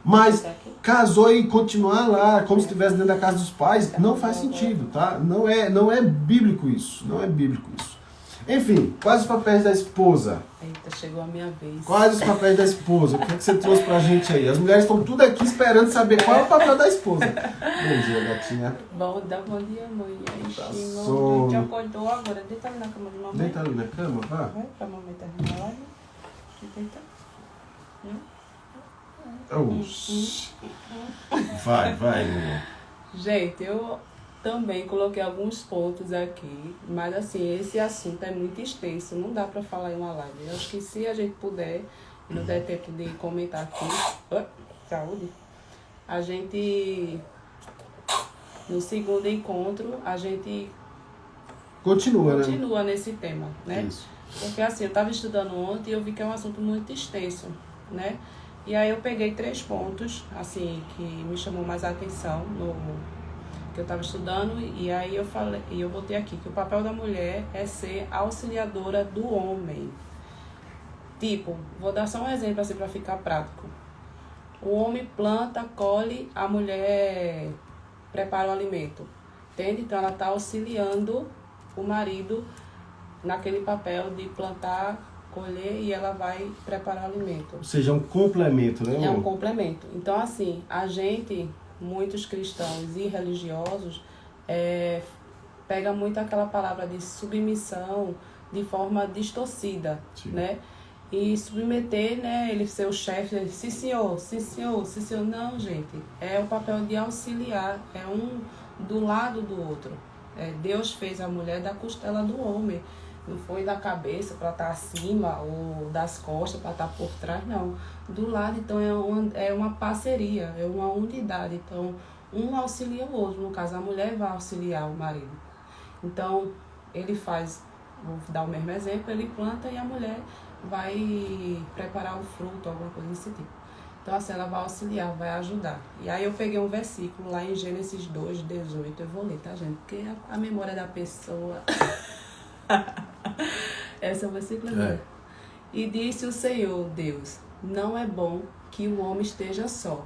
Mas casou e continuar lá, como se estivesse dentro da casa dos pais, não faz sentido, tá? Não é bíblico isso, não é bíblico isso. Enfim, quais os papéis da esposa? Eita, chegou a minha vez. Quais os papéis da esposa? O que você trouxe pra gente aí? As mulheres estão tudo aqui esperando saber qual é o papel da esposa. Bom dia, gatinha. Bom dia, mãe. Aí, tá sono. Te acordou agora. Deita ali na cama de mamãe. Deita ali na cama, vá. Vai pra mamãe terminar a live. Deita. Vai, meu. Gente, eu também coloquei alguns pontos aqui, mas assim, esse assunto é muito extenso, não dá pra falar em uma live. Eu acho que se a gente puder, e não der tempo de comentar aqui, saúde, a gente, no segundo encontro, a gente continua nesse tema, né? Isso. Porque assim, eu estava estudando ontem e eu vi que é um assunto muito extenso, né? E aí eu peguei 3 pontos, assim, que me chamou mais a atenção que eu estava estudando, e aí eu falei, e eu botei aqui que o papel da mulher é ser auxiliadora do homem. Tipo, vou dar só um exemplo assim para ficar prático. O homem planta, colhe, a mulher prepara o alimento. Entende? Então ela está auxiliando o marido naquele papel de plantar, colher e ela vai preparar o alimento. Ou seja, é um complemento, né? É um complemento. Então, assim, a gente, muitos cristãos e religiosos, pega muito aquela palavra de submissão de forma distorcida, Sim. né? E submeter, né, ele ser o chefe, ele, sim senhor, sim senhor, sim senhor. Não, gente, é o papel de auxiliar, é um do lado do outro. Deus fez a mulher da costela do homem, não foi da cabeça para estar acima ou das costas para estar por trás, não. Do lado, então, é uma parceria, é uma unidade. Então, um auxilia o outro, no caso, a mulher vai auxiliar o marido. Então, ele faz, vou dar o mesmo exemplo, ele planta e a mulher vai preparar o fruto, alguma coisa desse tipo. Então, assim, ela vai auxiliar, vai ajudar. E aí eu peguei um versículo lá em Gênesis 2:18, eu vou ler, tá, gente? Porque a memória da pessoa... Esse é o versículo. E disse o Senhor, Deus, não é bom que o homem esteja só.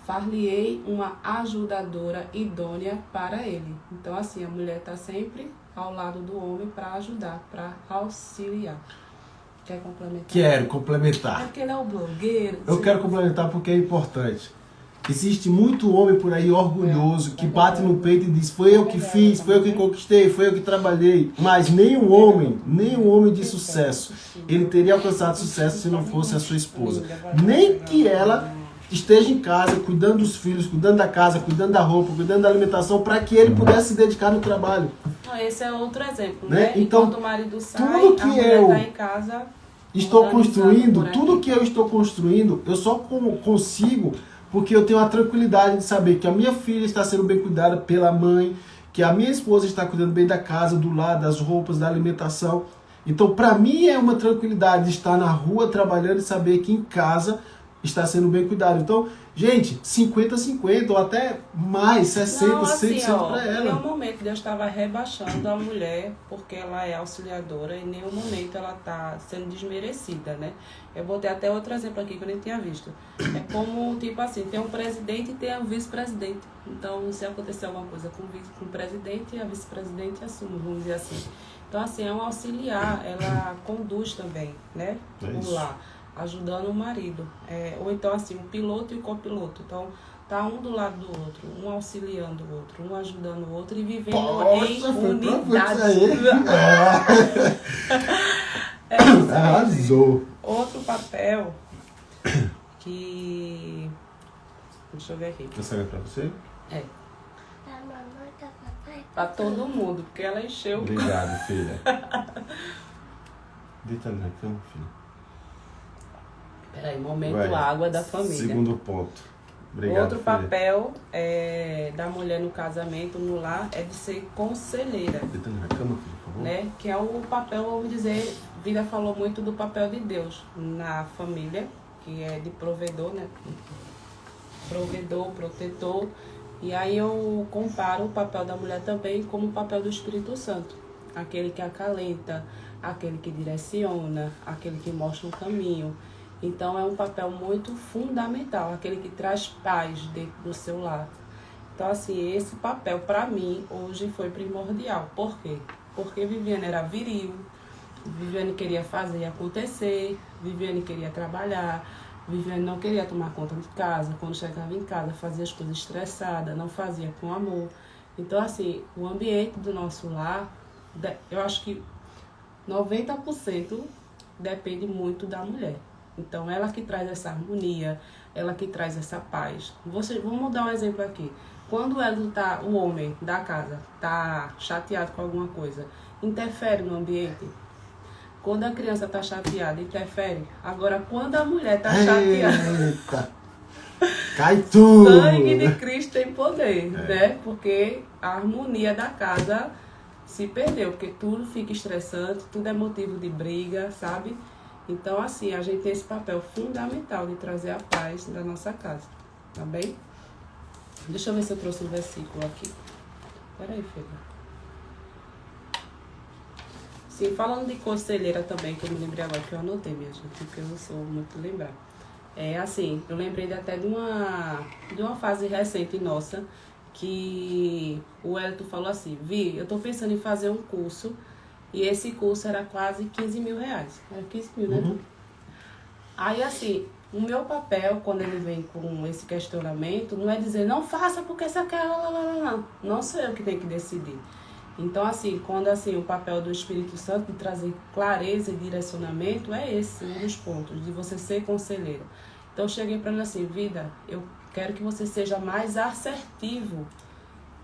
Far-lhe-ei uma ajudadora idônea para ele. Então, assim, a mulher está sempre ao lado do homem para ajudar, para auxiliar. Quer complementar? Quero complementar. É que ele é o blogueiro. Eu quero complementar porque é importante. Existe muito homem por aí orgulhoso que bate no peito e diz: foi eu que fiz, foi eu que conquistei, foi eu que trabalhei. Mas nenhum homem de sucesso, ele teria alcançado sucesso se não fosse a sua esposa. Nem que ela esteja em casa, cuidando dos filhos, cuidando da casa, cuidando da roupa, cuidando da alimentação, para que ele pudesse se dedicar no trabalho. Esse é outro exemplo, né? Então, enquanto o marido sai, tudo que a mulher eu está em casa. estou construindo, tudo que eu estou construindo, eu só consigo porque eu tenho a tranquilidade de saber que a minha filha está sendo bem cuidada pela mãe, que a minha esposa está cuidando bem da casa, do lar, das roupas, da alimentação. Então, para mim é uma tranquilidade de estar na rua trabalhando e saber que em casa está sendo bem cuidado. Então, gente, 50-50 ou até mais, 60-100% para ela. Em nenhum momento Deus estava rebaixando a mulher porque ela é auxiliadora, em nenhum momento ela está sendo desmerecida, né? Eu botei até outro exemplo aqui que eu nem tinha visto. É como, tipo assim, tem um presidente e tem um vice-presidente. Então, se acontecer alguma coisa com o presidente, a vice-presidente assume, vamos dizer assim. Então, assim, é um auxiliar, ela conduz também, né? Vamos lá. Ajudando o marido. Ou então, assim, um piloto e o copiloto. Então, tá um do lado do outro, um auxiliando o outro, um ajudando o outro e vivendo em unidade. Arrasou. Outro papel que... Deixa eu ver aqui. Você quer pra você? Pra todo mundo, porque ela encheu. Obrigado, filha. Deita na cama, filha. Peraí, momento água da família. Segundo ponto. Obrigado, outro filha. papel da mulher no casamento, no lar, é de ser conselheira. Deita na cama, filha, por favor. Né? Que é o papel, vamos dizer, Vida falou muito do papel de Deus na família, que é de provedor, né? Provedor, protetor. E aí eu comparo o papel da mulher também como o papel do Espírito Santo. Aquele que acalenta, aquele que direciona, aquele que mostra o caminho. Então é um papel muito fundamental, aquele que traz paz dentro do seu lar. Então assim, esse papel para mim hoje foi primordial. Por quê? Porque Viviane era viril, Viviane queria fazer acontecer, Viviane queria trabalhar, Viviane não queria tomar conta de casa. Quando chegava em casa, fazia as coisas estressada, não fazia com amor. Então assim, o ambiente do nosso lar, eu acho que 90% depende muito da mulher. Então, ela que traz essa harmonia, ela que traz essa paz. Vamos dar um exemplo aqui. Quando o homem da casa está chateado com alguma coisa, interfere no ambiente? Quando a criança está chateada, interfere? Agora, quando a mulher está chateada... Cai tudo! Sangue de Cristo tem poder, né? Porque a harmonia da casa se perdeu, porque tudo fica estressante, tudo é motivo de briga, sabe? Então, assim, a gente tem esse papel fundamental de trazer a paz da nossa casa, tá bem? Deixa eu ver se eu trouxe um versículo aqui. Peraí, filha. Sim, falando de conselheira também, que eu me lembrei agora, que eu anotei, minha gente, porque eu sou muito lembrar. É assim, eu lembrei até de uma fase recente nossa, que o Elton falou assim, Vi, eu tô pensando em fazer um curso, e esse curso era quase 15 mil reais. Era 15 mil, né? Uhum. Aí, assim, o meu papel, quando ele vem com esse questionamento, não é dizer, não faça porque você quer, não sou eu que tenho que decidir. Então, assim, quando assim, o papel do Espírito Santo de trazer clareza e direcionamento é esse, um dos pontos, de você ser conselheiro. Então, eu cheguei para ele assim, vida, eu quero que você seja mais assertivo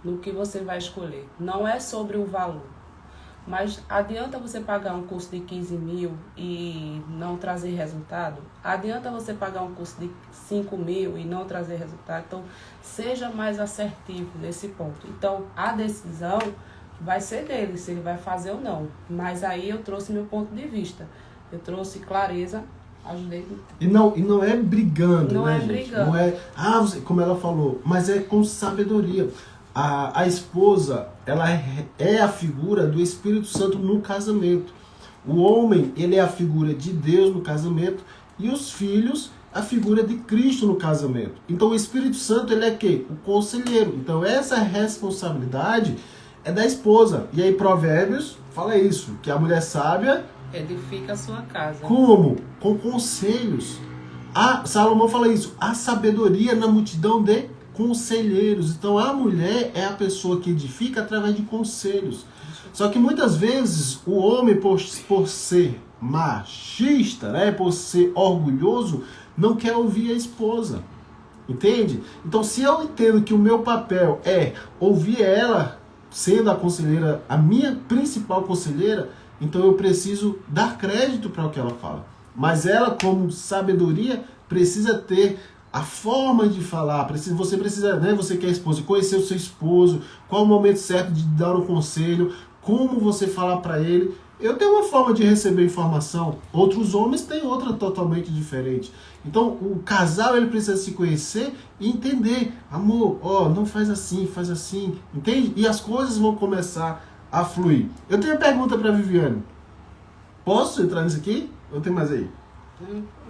no que você vai escolher. Não é sobre o valor. Mas adianta você pagar um curso de 15 mil e não trazer resultado? Adianta você pagar um curso de 5 mil e não trazer resultado? Então, seja mais assertivo nesse ponto. Então, a decisão vai ser dele, se ele vai fazer ou não. Mas aí eu trouxe meu ponto de vista. Eu trouxe clareza, ajudei. E não é brigando, Não né, é gente? brigando. Não é, como ela falou, mas é com sabedoria. A esposa, ela é a figura do Espírito Santo no casamento. O homem, ele é a figura de Deus no casamento e os filhos, a figura de Cristo no casamento. Então o Espírito Santo, ele é quê? O conselheiro. Então essa responsabilidade é da esposa. E aí Provérbios fala isso, que a mulher sábia edifica a sua casa. Como? Com conselhos. Salomão fala isso, a sabedoria na multidão de conselheiros. Então a mulher é a pessoa que edifica através de conselhos. Só que muitas vezes o homem, por ser machista, né, por ser orgulhoso, não quer ouvir a esposa. Entende? Então se eu entendo que o meu papel é ouvir ela, sendo a conselheira, a minha principal conselheira, então eu preciso dar crédito para o que ela fala. Mas ela, como sabedoria, precisa ter a forma de falar. Você precisa, né, você que é esposa, conhecer o seu esposo, qual o momento certo de dar um conselho, como você falar para ele. Eu tenho uma forma de receber informação, outros homens têm outra totalmente diferente. Então o casal, ele precisa se conhecer e entender, amor, não faz assim, entende? E as coisas vão começar a fluir. Eu tenho uma pergunta para Viviane. Posso entrar nisso aqui? Ou tem mais aí?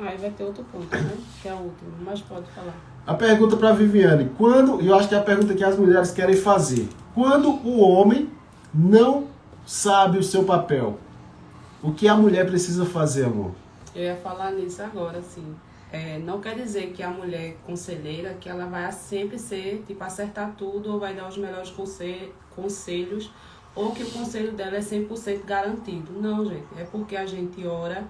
Aí vai ter outro ponto, né? Que é o último, mas pode falar. A pergunta para Viviane. E eu acho que é a pergunta que as mulheres querem fazer. Quando o homem não sabe o seu papel, o que a mulher precisa fazer, amor? Eu ia falar nisso agora, assim. Não quer dizer que a mulher conselheira, que ela vai sempre ser, tipo, acertar tudo ou vai dar os melhores conselhos, ou que o conselho dela é 100% garantido. Não, gente. É porque a gente ora,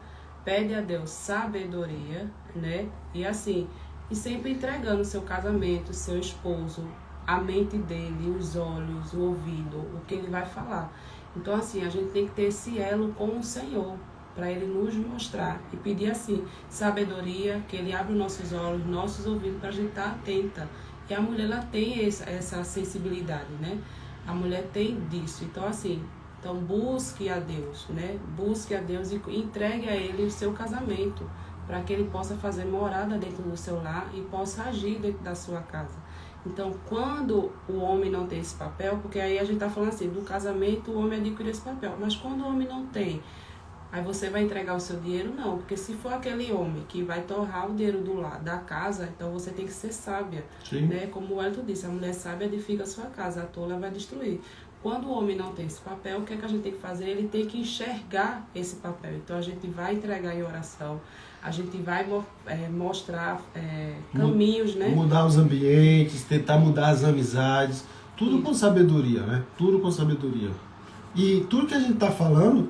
pede a Deus sabedoria, né? E assim, e sempre entregando o seu casamento, o seu esposo, a mente dele, os olhos, o ouvido, o que ele vai falar. Então, assim, a gente tem que ter esse elo com o Senhor, para ele nos mostrar e pedir, assim, sabedoria, que ele abra os nossos olhos, nossos ouvidos, para a gente estar atenta. E a mulher, ela tem essa sensibilidade, né? A mulher tem disso. Então, assim, busque a Deus, né? Busque a Deus e entregue a Ele o seu casamento, para que Ele possa fazer morada dentro do seu lar e possa agir dentro da sua casa. Então, quando o homem não tem esse papel, porque aí a gente está falando assim, do casamento o homem adquire esse papel, mas quando o homem não tem, aí você vai entregar o seu dinheiro? Não, porque se for aquele homem que vai torrar o dinheiro do lar, da casa, então você tem que ser sábia. Sim. Né? Como o Elton disse, a mulher sábia edifica a sua casa, a tola vai destruir. Quando o homem não tem esse papel, o que é que a gente tem que fazer? Ele tem que enxergar esse papel. Então a gente vai entregar em oração, a gente vai mostrar caminhos, né? Mudar os ambientes, tentar mudar as amizades, tudo com sabedoria, né? Tudo com sabedoria. E tudo que a gente está falando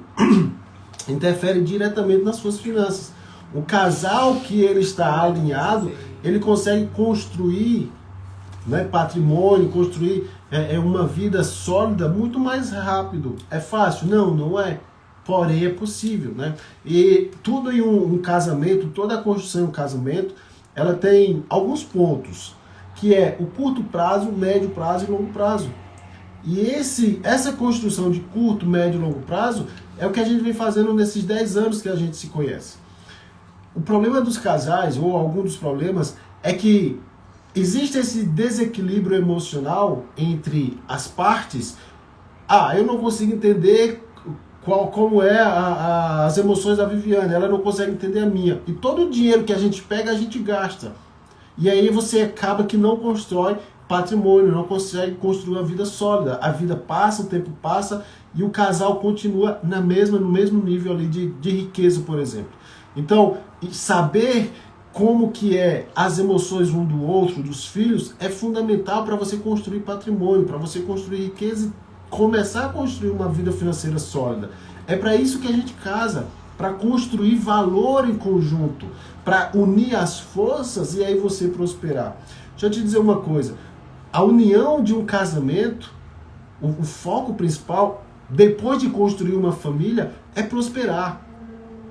interfere diretamente nas suas finanças. O casal que ele está alinhado, ele consegue construir, né, patrimônio, construir uma vida sólida muito mais rápido. É fácil? Não, não é. Porém, é possível, né? E tudo em um casamento, toda a construção em um casamento, ela tem alguns pontos, que é o curto prazo, médio prazo e longo prazo. E essa construção de curto, médio e longo prazo é o que a gente vem fazendo nesses 10 anos que a gente se conhece. O problema dos casais, ou algum dos problemas, é que existe esse desequilíbrio emocional entre as partes. Eu não consigo entender como é as emoções da Viviane, ela não consegue entender a minha. E todo o dinheiro que a gente pega, a gente gasta. E aí você acaba que não constrói patrimônio, não consegue construir uma vida sólida. A vida passa, o tempo passa e o casal continua no mesmo nível ali de riqueza, por exemplo. Então, saber como que é as emoções um do outro, dos filhos, é fundamental para você construir patrimônio, para você construir riqueza e começar a construir uma vida financeira sólida. É para isso que a gente casa, para construir valor em conjunto, para unir as forças e aí você prosperar. Deixa eu te dizer uma coisa, a união de um casamento, o foco principal, depois de construir uma família, é prosperar.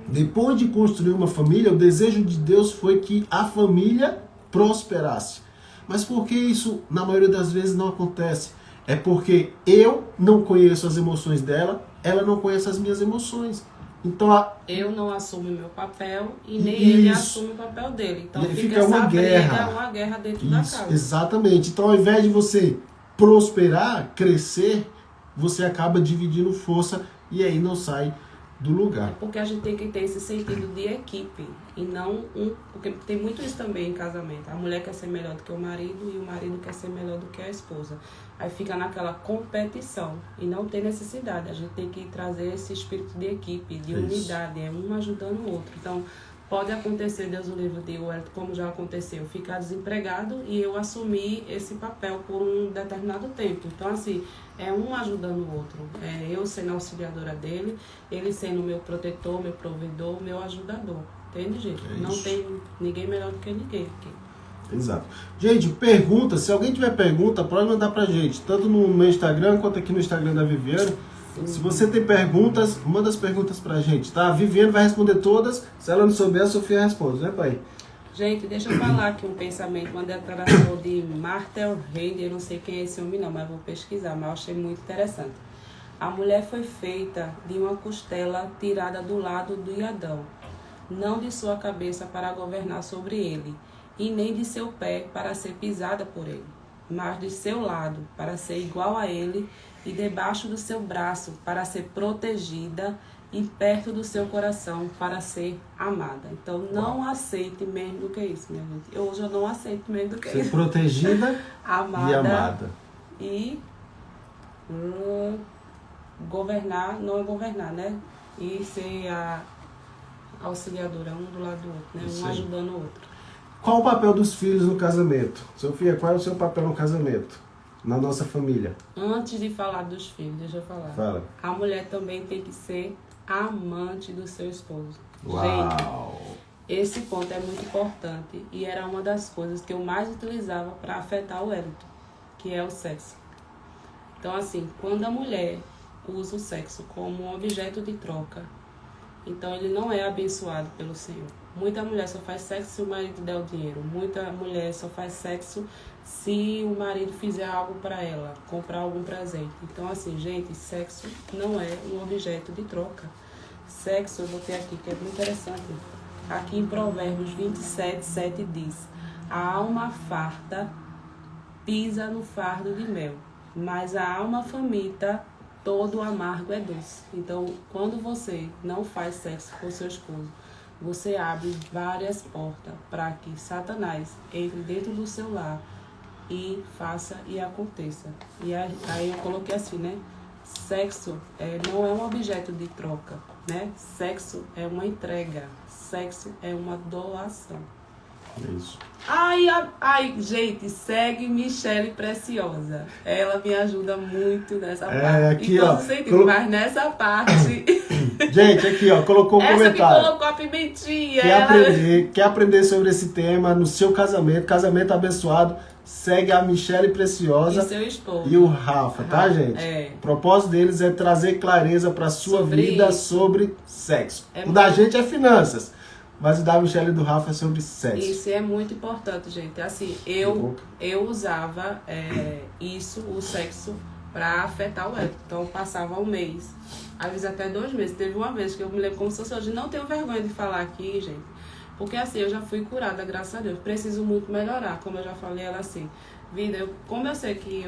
Depois de construir uma família, o desejo de Deus foi que a família prosperasse. Mas por que isso, na maioria das vezes, não acontece? É porque eu não conheço as emoções dela, ela não conhece as minhas emoções. Então, eu não assumo meu papel e nem ele assume o papel dele. Então fica uma guerra. Uma guerra dentro da casa. Exatamente. Então, ao invés de você prosperar, crescer, você acaba dividindo força e aí não sai do lugar. Porque a gente tem que ter esse sentido de equipe e não porque tem muito isso também em casamento. A mulher quer ser melhor do que o marido e o marido quer ser melhor do que a esposa. Aí fica naquela competição e não tem necessidade. A gente tem que trazer esse espírito de equipe, de unidade, um ajudando o outro. Então, pode acontecer, Deus o livre de Wellington, como já aconteceu, ficar desempregado e eu assumir esse papel por um determinado tempo. Então, assim, é um ajudando o outro. É eu sendo auxiliadora dele, ele sendo meu protetor, meu provedor, meu ajudador. Entende, gente? Não tem ninguém melhor do que ninguém aqui. Exato. Gente, pergunta, se alguém tiver pergunta, pode mandar pra gente, tanto no meu Instagram quanto aqui no Instagram da Viviane. Se você tem perguntas, manda as perguntas pra gente, tá? A Viviane vai responder todas, se ela não souber, a Sofia responde, né, pai? Gente, deixa eu falar aqui um pensamento, uma declaração de Martel Reid, eu não sei quem é esse homem não, mas vou pesquisar, mas eu achei muito interessante. A mulher foi feita de uma costela tirada do lado de Adão, não de sua cabeça para governar sobre ele, e nem de seu pé para ser pisada por ele, mas de seu lado para ser igual a ele, e debaixo do seu braço para ser protegida, e perto do seu coração para ser amada. Então não aceite menos do que isso, minha gente. Hoje eu não aceito menos do que isso. Ser protegida amada, e amada. E governar, não é governar, né? E ser a auxiliadora, um do lado do outro, né? Um ajudando o outro. Qual o papel dos filhos no casamento? Sofia, qual é o seu papel no casamento? Na nossa família? Antes de falar dos filhos, deixa eu falar. Fala. A mulher também tem que ser amante do seu esposo. Uau! Gente, esse ponto é muito importante e era uma das coisas que eu mais utilizava para afetar o Wellington, que é o sexo. Então, assim, quando a mulher usa o sexo como um objeto de troca, então ele não é abençoado pelo Senhor. Muita mulher só faz sexo se o marido der o dinheiro. Muita mulher só faz sexo se o marido fizer algo para ela, comprar algum presente. Então, assim, gente, sexo não é um objeto de troca. Sexo, eu botei aqui, que é muito interessante. Aqui em Provérbios 27:7 diz: a alma farta pisa no fardo de mel, mas a alma faminta, todo amargo é doce. Então, quando você não faz sexo com seu esposo, você abre várias portas para que Satanás entre dentro do seu lar e faça e aconteça. E aí eu coloquei assim, né? Sexo não é um objeto de troca, né? Sexo é uma entrega. Sexo é uma doação. É isso. Ai, gente, segue Michele Preciosa. Ela me ajuda muito nessa parte. Aqui, ó. Mas nessa parte... Gente, aqui, ó, colocou um comentário. Essa que colocou a pimentinha. Quer aprender sobre esse tema no seu casamento abençoado, segue a Michele Preciosa e seu esposo. E o Rafa, tá, gente? O propósito deles é trazer clareza para sua vida sobre sexo. O da gente é finanças. Mas o da Michele e do Rafa é sobre sexo. Isso é muito importante, gente. Assim, eu usava o sexo, para afetar o Wellington. Então, eu passava um mês, às vezes até 2 meses. Teve uma vez que eu me lembro como se fosse hoje. Não tenho vergonha de falar aqui, gente. Porque assim, eu já fui curada, graças a Deus. Preciso muito melhorar, como eu já falei ela assim. Vida, como eu sei que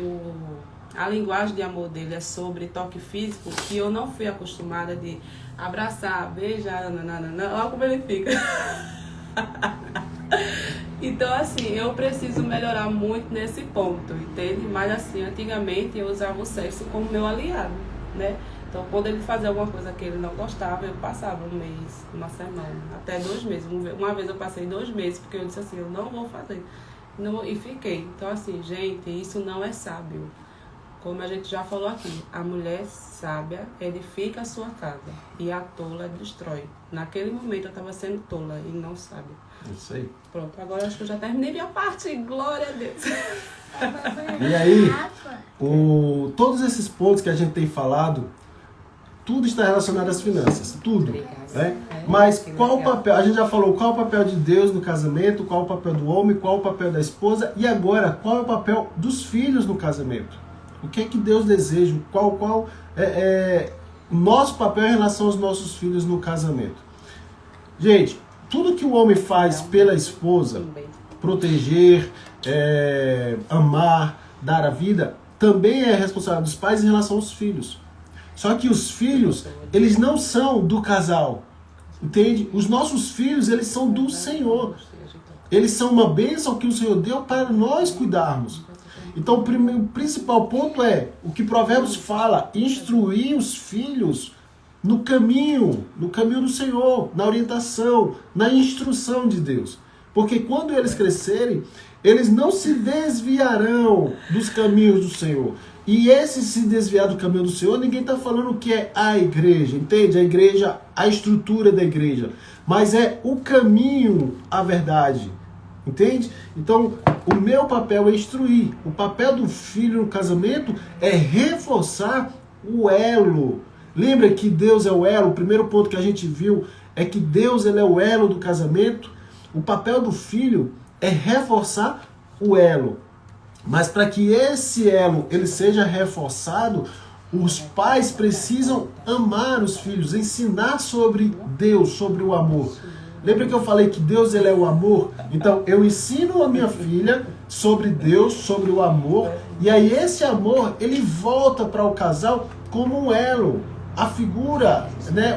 a linguagem de amor dele é sobre toque físico, que eu não fui acostumada de abraçar, beijar, nananana, olha como ele fica. Então, assim, eu preciso melhorar muito nesse ponto, entende? Mas, assim, antigamente eu usava o sexo como meu aliado, né? Então, quando ele fazia alguma coisa que ele não gostava, eu passava um mês, uma semana, até 2 meses. Uma vez eu passei 2 meses, porque eu disse assim, eu não vou fazer. Não, e fiquei. Então, assim, gente, isso não é sábio. Como a gente já falou aqui, a mulher sábia edifica a sua casa e a tola destrói. Naquele momento eu estava sendo tola e não sábia. Isso aí. Pronto, agora acho que eu já terminei minha parte. Glória a Deus. E aí, todos esses pontos que a gente tem falado, tudo está relacionado às finanças, tudo. Né? Mas qual o papel? A gente já falou qual é o papel de Deus no casamento, qual é o papel do homem, qual é o papel da esposa e agora qual é o papel dos filhos no casamento? O que é que Deus deseja? Qual é o nosso papel em relação aos nossos filhos no casamento? Gente, tudo que o homem faz pela esposa, proteger, amar, dar a vida, também é responsabilidade dos pais em relação aos filhos. Só que os filhos, eles não são do casal, entende? Os nossos filhos, eles são do Senhor. Eles são uma bênção que o Senhor deu para nós cuidarmos. Então, o principal ponto é o que Provérbios fala, instruir os filhos no caminho do Senhor, na orientação, na instrução de Deus. Porque quando eles crescerem, eles não se desviarão dos caminhos do Senhor. E esse se desviar do caminho do Senhor, ninguém está falando que é a igreja, entende? A igreja, a estrutura da igreja. Mas é o caminho, a verdade. Entende? Então, o meu papel é instruir. O papel do filho no casamento é reforçar o elo. Lembra que Deus é o elo? O primeiro ponto que a gente viu é que Deus ele é o elo do casamento. O papel do filho é reforçar o elo. Mas para que esse elo ele seja reforçado, os pais precisam amar os filhos, ensinar sobre Deus, sobre o amor. Lembra que eu falei que Deus ele é o amor? Então eu ensino a minha filha sobre Deus, sobre o amor, e aí esse amor ele volta para o casal como um elo, a figura, né?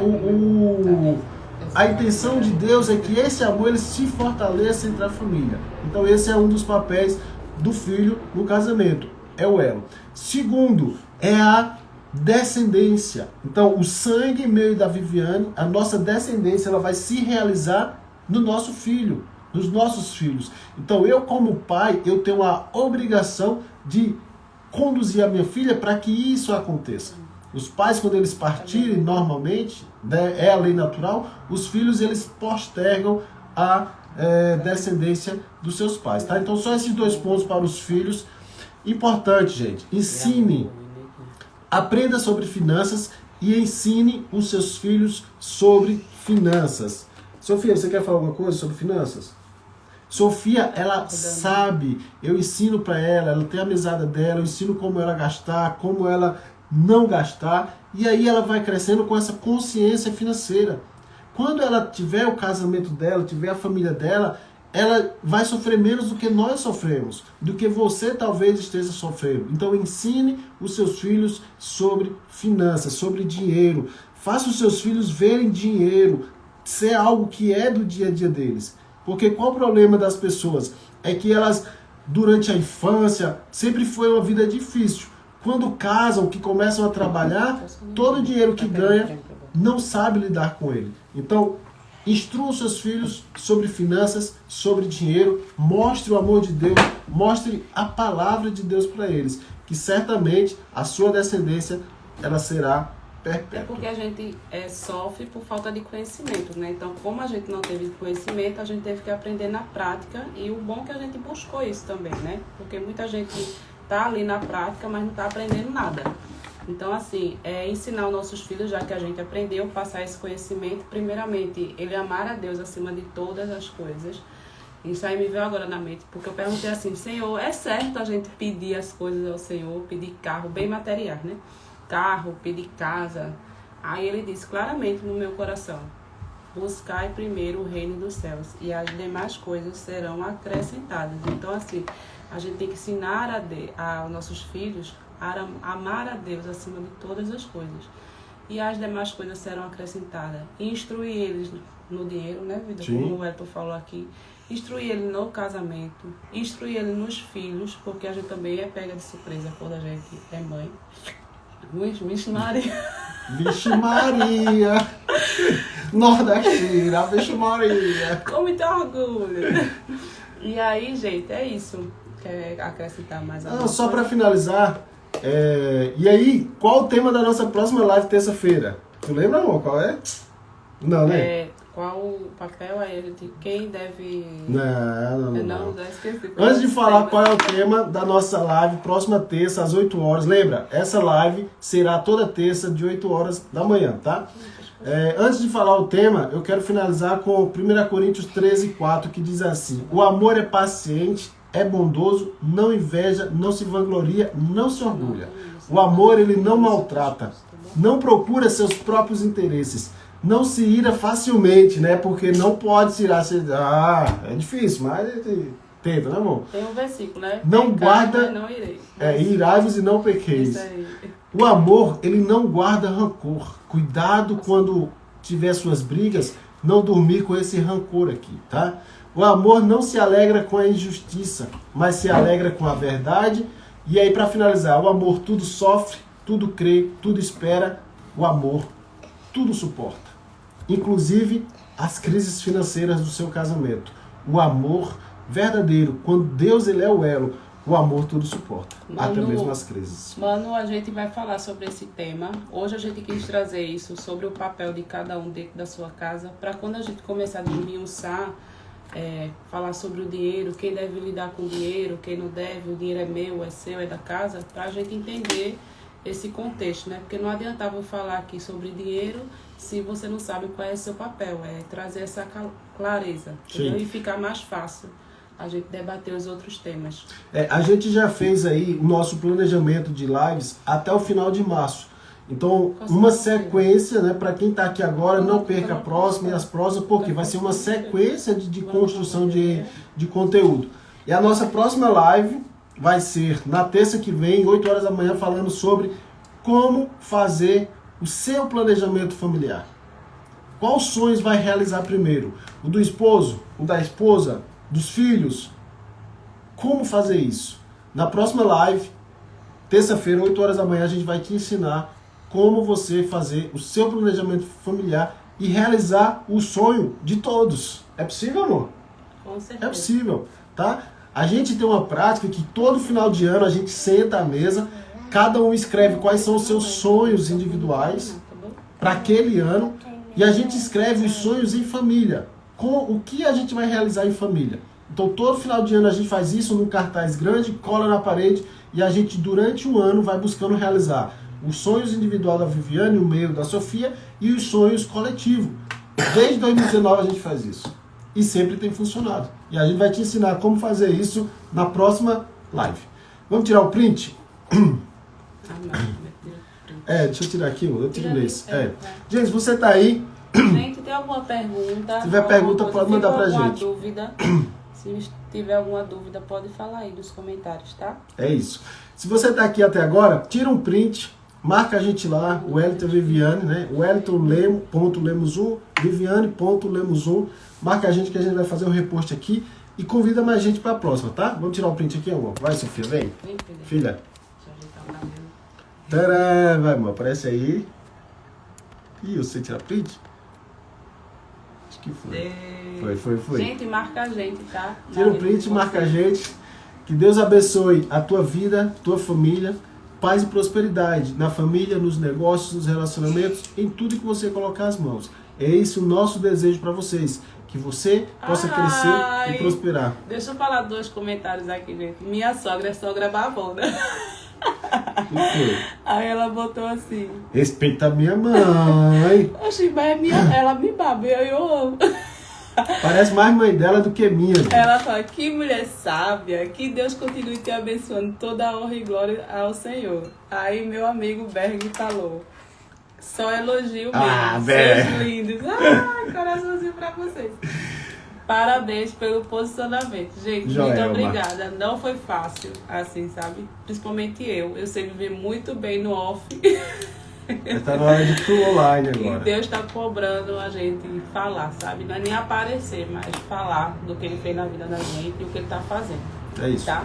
A intenção de Deus é que esse amor ele se fortaleça entre a família. Então esse é um dos papéis do filho no casamento, é o elo. Segundo, é a descendência. Então, o sangue meu e da Viviane, a nossa descendência, ela vai se realizar no nosso filho, nos nossos filhos. Então, eu como pai, eu tenho a obrigação de conduzir a minha filha para que isso aconteça. Os pais, quando eles partirem, normalmente, né, é a lei natural, os filhos, eles postergam a descendência dos seus pais. Tá? Então, só esses 2 pontos para os filhos. Importante, gente. Ensine. Aprenda sobre finanças e ensine os seus filhos sobre finanças. Sofia, você quer falar alguma coisa sobre finanças? Sofia, ela sabe, eu ensino para ela tem a mesada dela, eu ensino como ela gastar, como ela não gastar, e aí ela vai crescendo com essa consciência financeira. Quando ela tiver o casamento dela, tiver a família dela, ela vai sofrer menos do que nós sofremos, do que você talvez esteja sofrendo. Então ensine os seus filhos sobre finanças, sobre dinheiro. Faça os seus filhos verem dinheiro, ser algo que é do dia a dia deles. Porque qual o problema das pessoas? É que elas, durante a infância, sempre foi uma vida difícil. Quando casam, que começam a trabalhar, todo o dinheiro que ganha não sabe lidar com ele. Então, instrua os seus filhos sobre finanças, sobre dinheiro, mostre o amor de Deus, mostre a palavra de Deus para eles, que certamente a sua descendência ela será perpétua. É porque a gente sofre por falta de conhecimento, né? Então, como a gente não teve conhecimento, a gente teve que aprender na prática, e o bom é que a gente buscou isso também, né? Porque muita gente tá ali na prática, mas não tá aprendendo nada. Então, assim, ensinar os nossos filhos, já que a gente aprendeu, passar esse conhecimento, primeiramente, ele amar a Deus acima de todas as coisas. Isso aí me veio agora na mente, porque eu perguntei assim, Senhor, é certo a gente pedir as coisas ao Senhor, pedir carro, bem materiais, né? Carro, pedir casa. Aí ele disse claramente no meu coração, buscai primeiro o reino dos céus e as demais coisas serão acrescentadas. Então, assim, a gente tem que ensinar aos nossos filhos a amar a Deus acima de todas as coisas. E as demais coisas serão acrescentadas. Instruir eles no dinheiro, né, vida? Sim. Como o Elton falou aqui. Instruir ele no casamento. Instruir ele nos filhos, porque a gente também é pega de surpresa quando a gente é mãe. Vixe Maria. Vixe Maria! Nordestina, Vixe Maria! Com muito orgulho. E aí, gente, é isso. Quer acrescentar mais alguma Só coisa? para finalizar, e aí, qual o tema da nossa próxima live terça-feira? Tu lembra, amor, qual é? Não, né? Qual o papel aí de quem deve... Não. Já esqueci. Antes de falar qual é o tema da nossa live, próxima terça, às 8 horas. Lembra, essa live será toda terça, de 8 horas da manhã, tá? Antes de falar o tema, eu quero finalizar com 1 Coríntios 13:4, que diz assim: o amor é paciente, é bondoso, não inveja, não se vangloria, não se orgulha. O amor, ele não maltrata, não procura seus próprios interesses, não se ira facilmente, né? Porque não pode se irar. É difícil, mas tenta, né, amor? Tem um versículo, né? Não guarda... Não irei. Irai-vos e não pequeis. Isso aí. O amor, ele não guarda rancor. Cuidado quando tiver suas brigas, não dormir com esse rancor aqui, tá? O amor não se alegra com a injustiça, mas se alegra com a verdade. E aí, para finalizar, o amor tudo sofre, tudo crê, tudo espera. O amor tudo suporta, inclusive as crises financeiras do seu casamento. O amor verdadeiro, quando Deus ele é o elo, o amor tudo suporta, até mesmo as crises. Mano, a gente vai falar sobre esse tema. Hoje a gente quis trazer isso, sobre o papel de cada um dentro da sua casa, para quando a gente começar a desmiuçar, falar sobre o dinheiro, quem deve lidar com o dinheiro, quem não deve, o dinheiro é meu, é seu, é da casa, para a gente entender esse contexto, né? Porque não adiantava eu falar aqui sobre dinheiro se você não sabe qual é o seu papel. É trazer essa clareza, entendeu? E ficar mais fácil a gente debater os outros temas. A gente já fez aí o nosso planejamento de lives até o final de março. Então, uma sequência, né? Para quem está aqui agora, não perca a próxima e as próximas, porque vai ser uma sequência de construção de conteúdo. E a nossa próxima live vai ser na terça que vem, 8 horas da manhã, falando sobre como fazer o seu planejamento familiar. Quais sonhos vai realizar primeiro? O do esposo? O da esposa? Dos filhos? Como fazer isso? Na próxima live, terça-feira, 8 horas da manhã, a gente vai te ensinar como você fazer o seu planejamento familiar e realizar o sonho de todos. É possível, amor? Com certeza. É possível, tá? A gente tem uma prática que todo final de ano a gente senta à mesa, cada um escreve quais são os seus sonhos individuais para aquele ano e a gente escreve os sonhos em família, com o que a gente vai realizar em família. Então todo final de ano a gente faz isso num cartaz grande, cola na parede e a gente durante o ano vai buscando realizar os sonhos individuais da Viviane, o meu da Sofia e os sonhos coletivos. Desde 2019 a gente faz isso. E sempre tem funcionado. E a gente vai te ensinar como fazer isso na próxima live. Vamos tirar o print? Deixa eu tirar aqui, eu tiro nesse. Gente, se você tá aí... Gente, tem alguma pergunta? Se tiver pergunta, pode mandar pra gente. Dúvida, se tiver alguma dúvida, pode falar aí nos comentários, tá? É isso. Se você tá aqui até agora, tira um print, marca a gente lá, o Wellington Viviane, né? Wellington.lemos1, Viviane.lemos1. Marca a gente que a gente vai fazer o repost aqui e convida mais gente para a próxima, tá? Vamos tirar o print aqui, amor. Vai, Sofia, vem. Filha. Tcharam, vai, amor, aparece aí. Ih, você tira print? Acho que foi. Foi. Gente, marca a gente, tá? Tira o print, marca a gente. Que Deus abençoe a tua vida, tua família, paz e prosperidade na família, nos negócios, nos relacionamentos, em tudo que você colocar as mãos. É esse o nosso desejo para vocês. Que você possa crescer e prosperar. Deixa eu falar 2 comentários aqui, gente. Minha sogra é sogra babona. Aí ela botou assim: respeita a minha mãe. Oxi, mas ela me baba, eu amo. Parece mais mãe dela do que minha. Ela fala: que mulher sábia, que Deus continue te abençoando, toda a honra e glória ao Senhor. Aí meu amigo Berg falou: só elogio mesmo, seus lindos. Coraçãozinho pra vocês. Parabéns pelo posicionamento. Gente, Joelma, muito obrigada. Não foi fácil, assim, sabe? Principalmente eu. Eu sei viver muito bem no off. Tá na hora de ir pro online E agora. Deus tá cobrando a gente falar, sabe? Não é nem aparecer, mas falar do que Ele fez na vida da gente e o que Ele tá fazendo. É isso. Tá?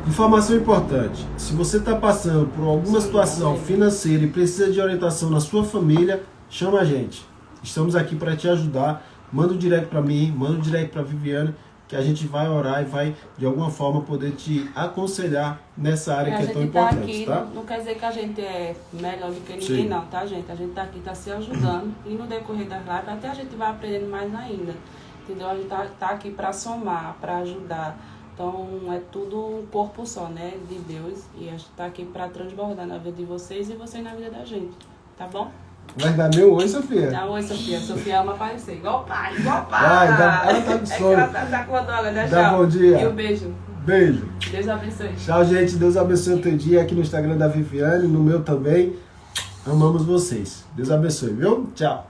Informação importante. Se você está passando por alguma Sim, situação amém. financeira e precisa de orientação na sua família, chama a gente. Estamos aqui para te ajudar. Manda um direct para mim, manda um direct para Viviane, que a gente vai orar e vai, de alguma forma, poder te aconselhar nessa área que é tão tá importante, aqui, tá? não quer dizer que a gente é melhor do que ninguém, Sim. não, tá, gente? A gente tá aqui, tá se ajudando. E no decorrer das lives, até a gente vai aprendendo mais ainda. Entendeu? A gente tá aqui para somar, para ajudar. Então, é tudo um corpo só, né? De Deus. E a gente tá aqui para transbordar na vida de vocês e vocês na vida da gente. Tá bom? Vai dar meu oi, Sofia? Dá um oi, Sofia. Sofia ama aparecer. Igual o pai, igual o pai. Vai, ela tá com É que sono. ela tá com a dona, né? Dá Tchau. bom dia. E um beijo. Beijo. Deus abençoe. Tchau, gente. Deus abençoe o teu dia aqui no Instagram da Viviane, no meu também. Amamos vocês. Deus abençoe, viu? Tchau.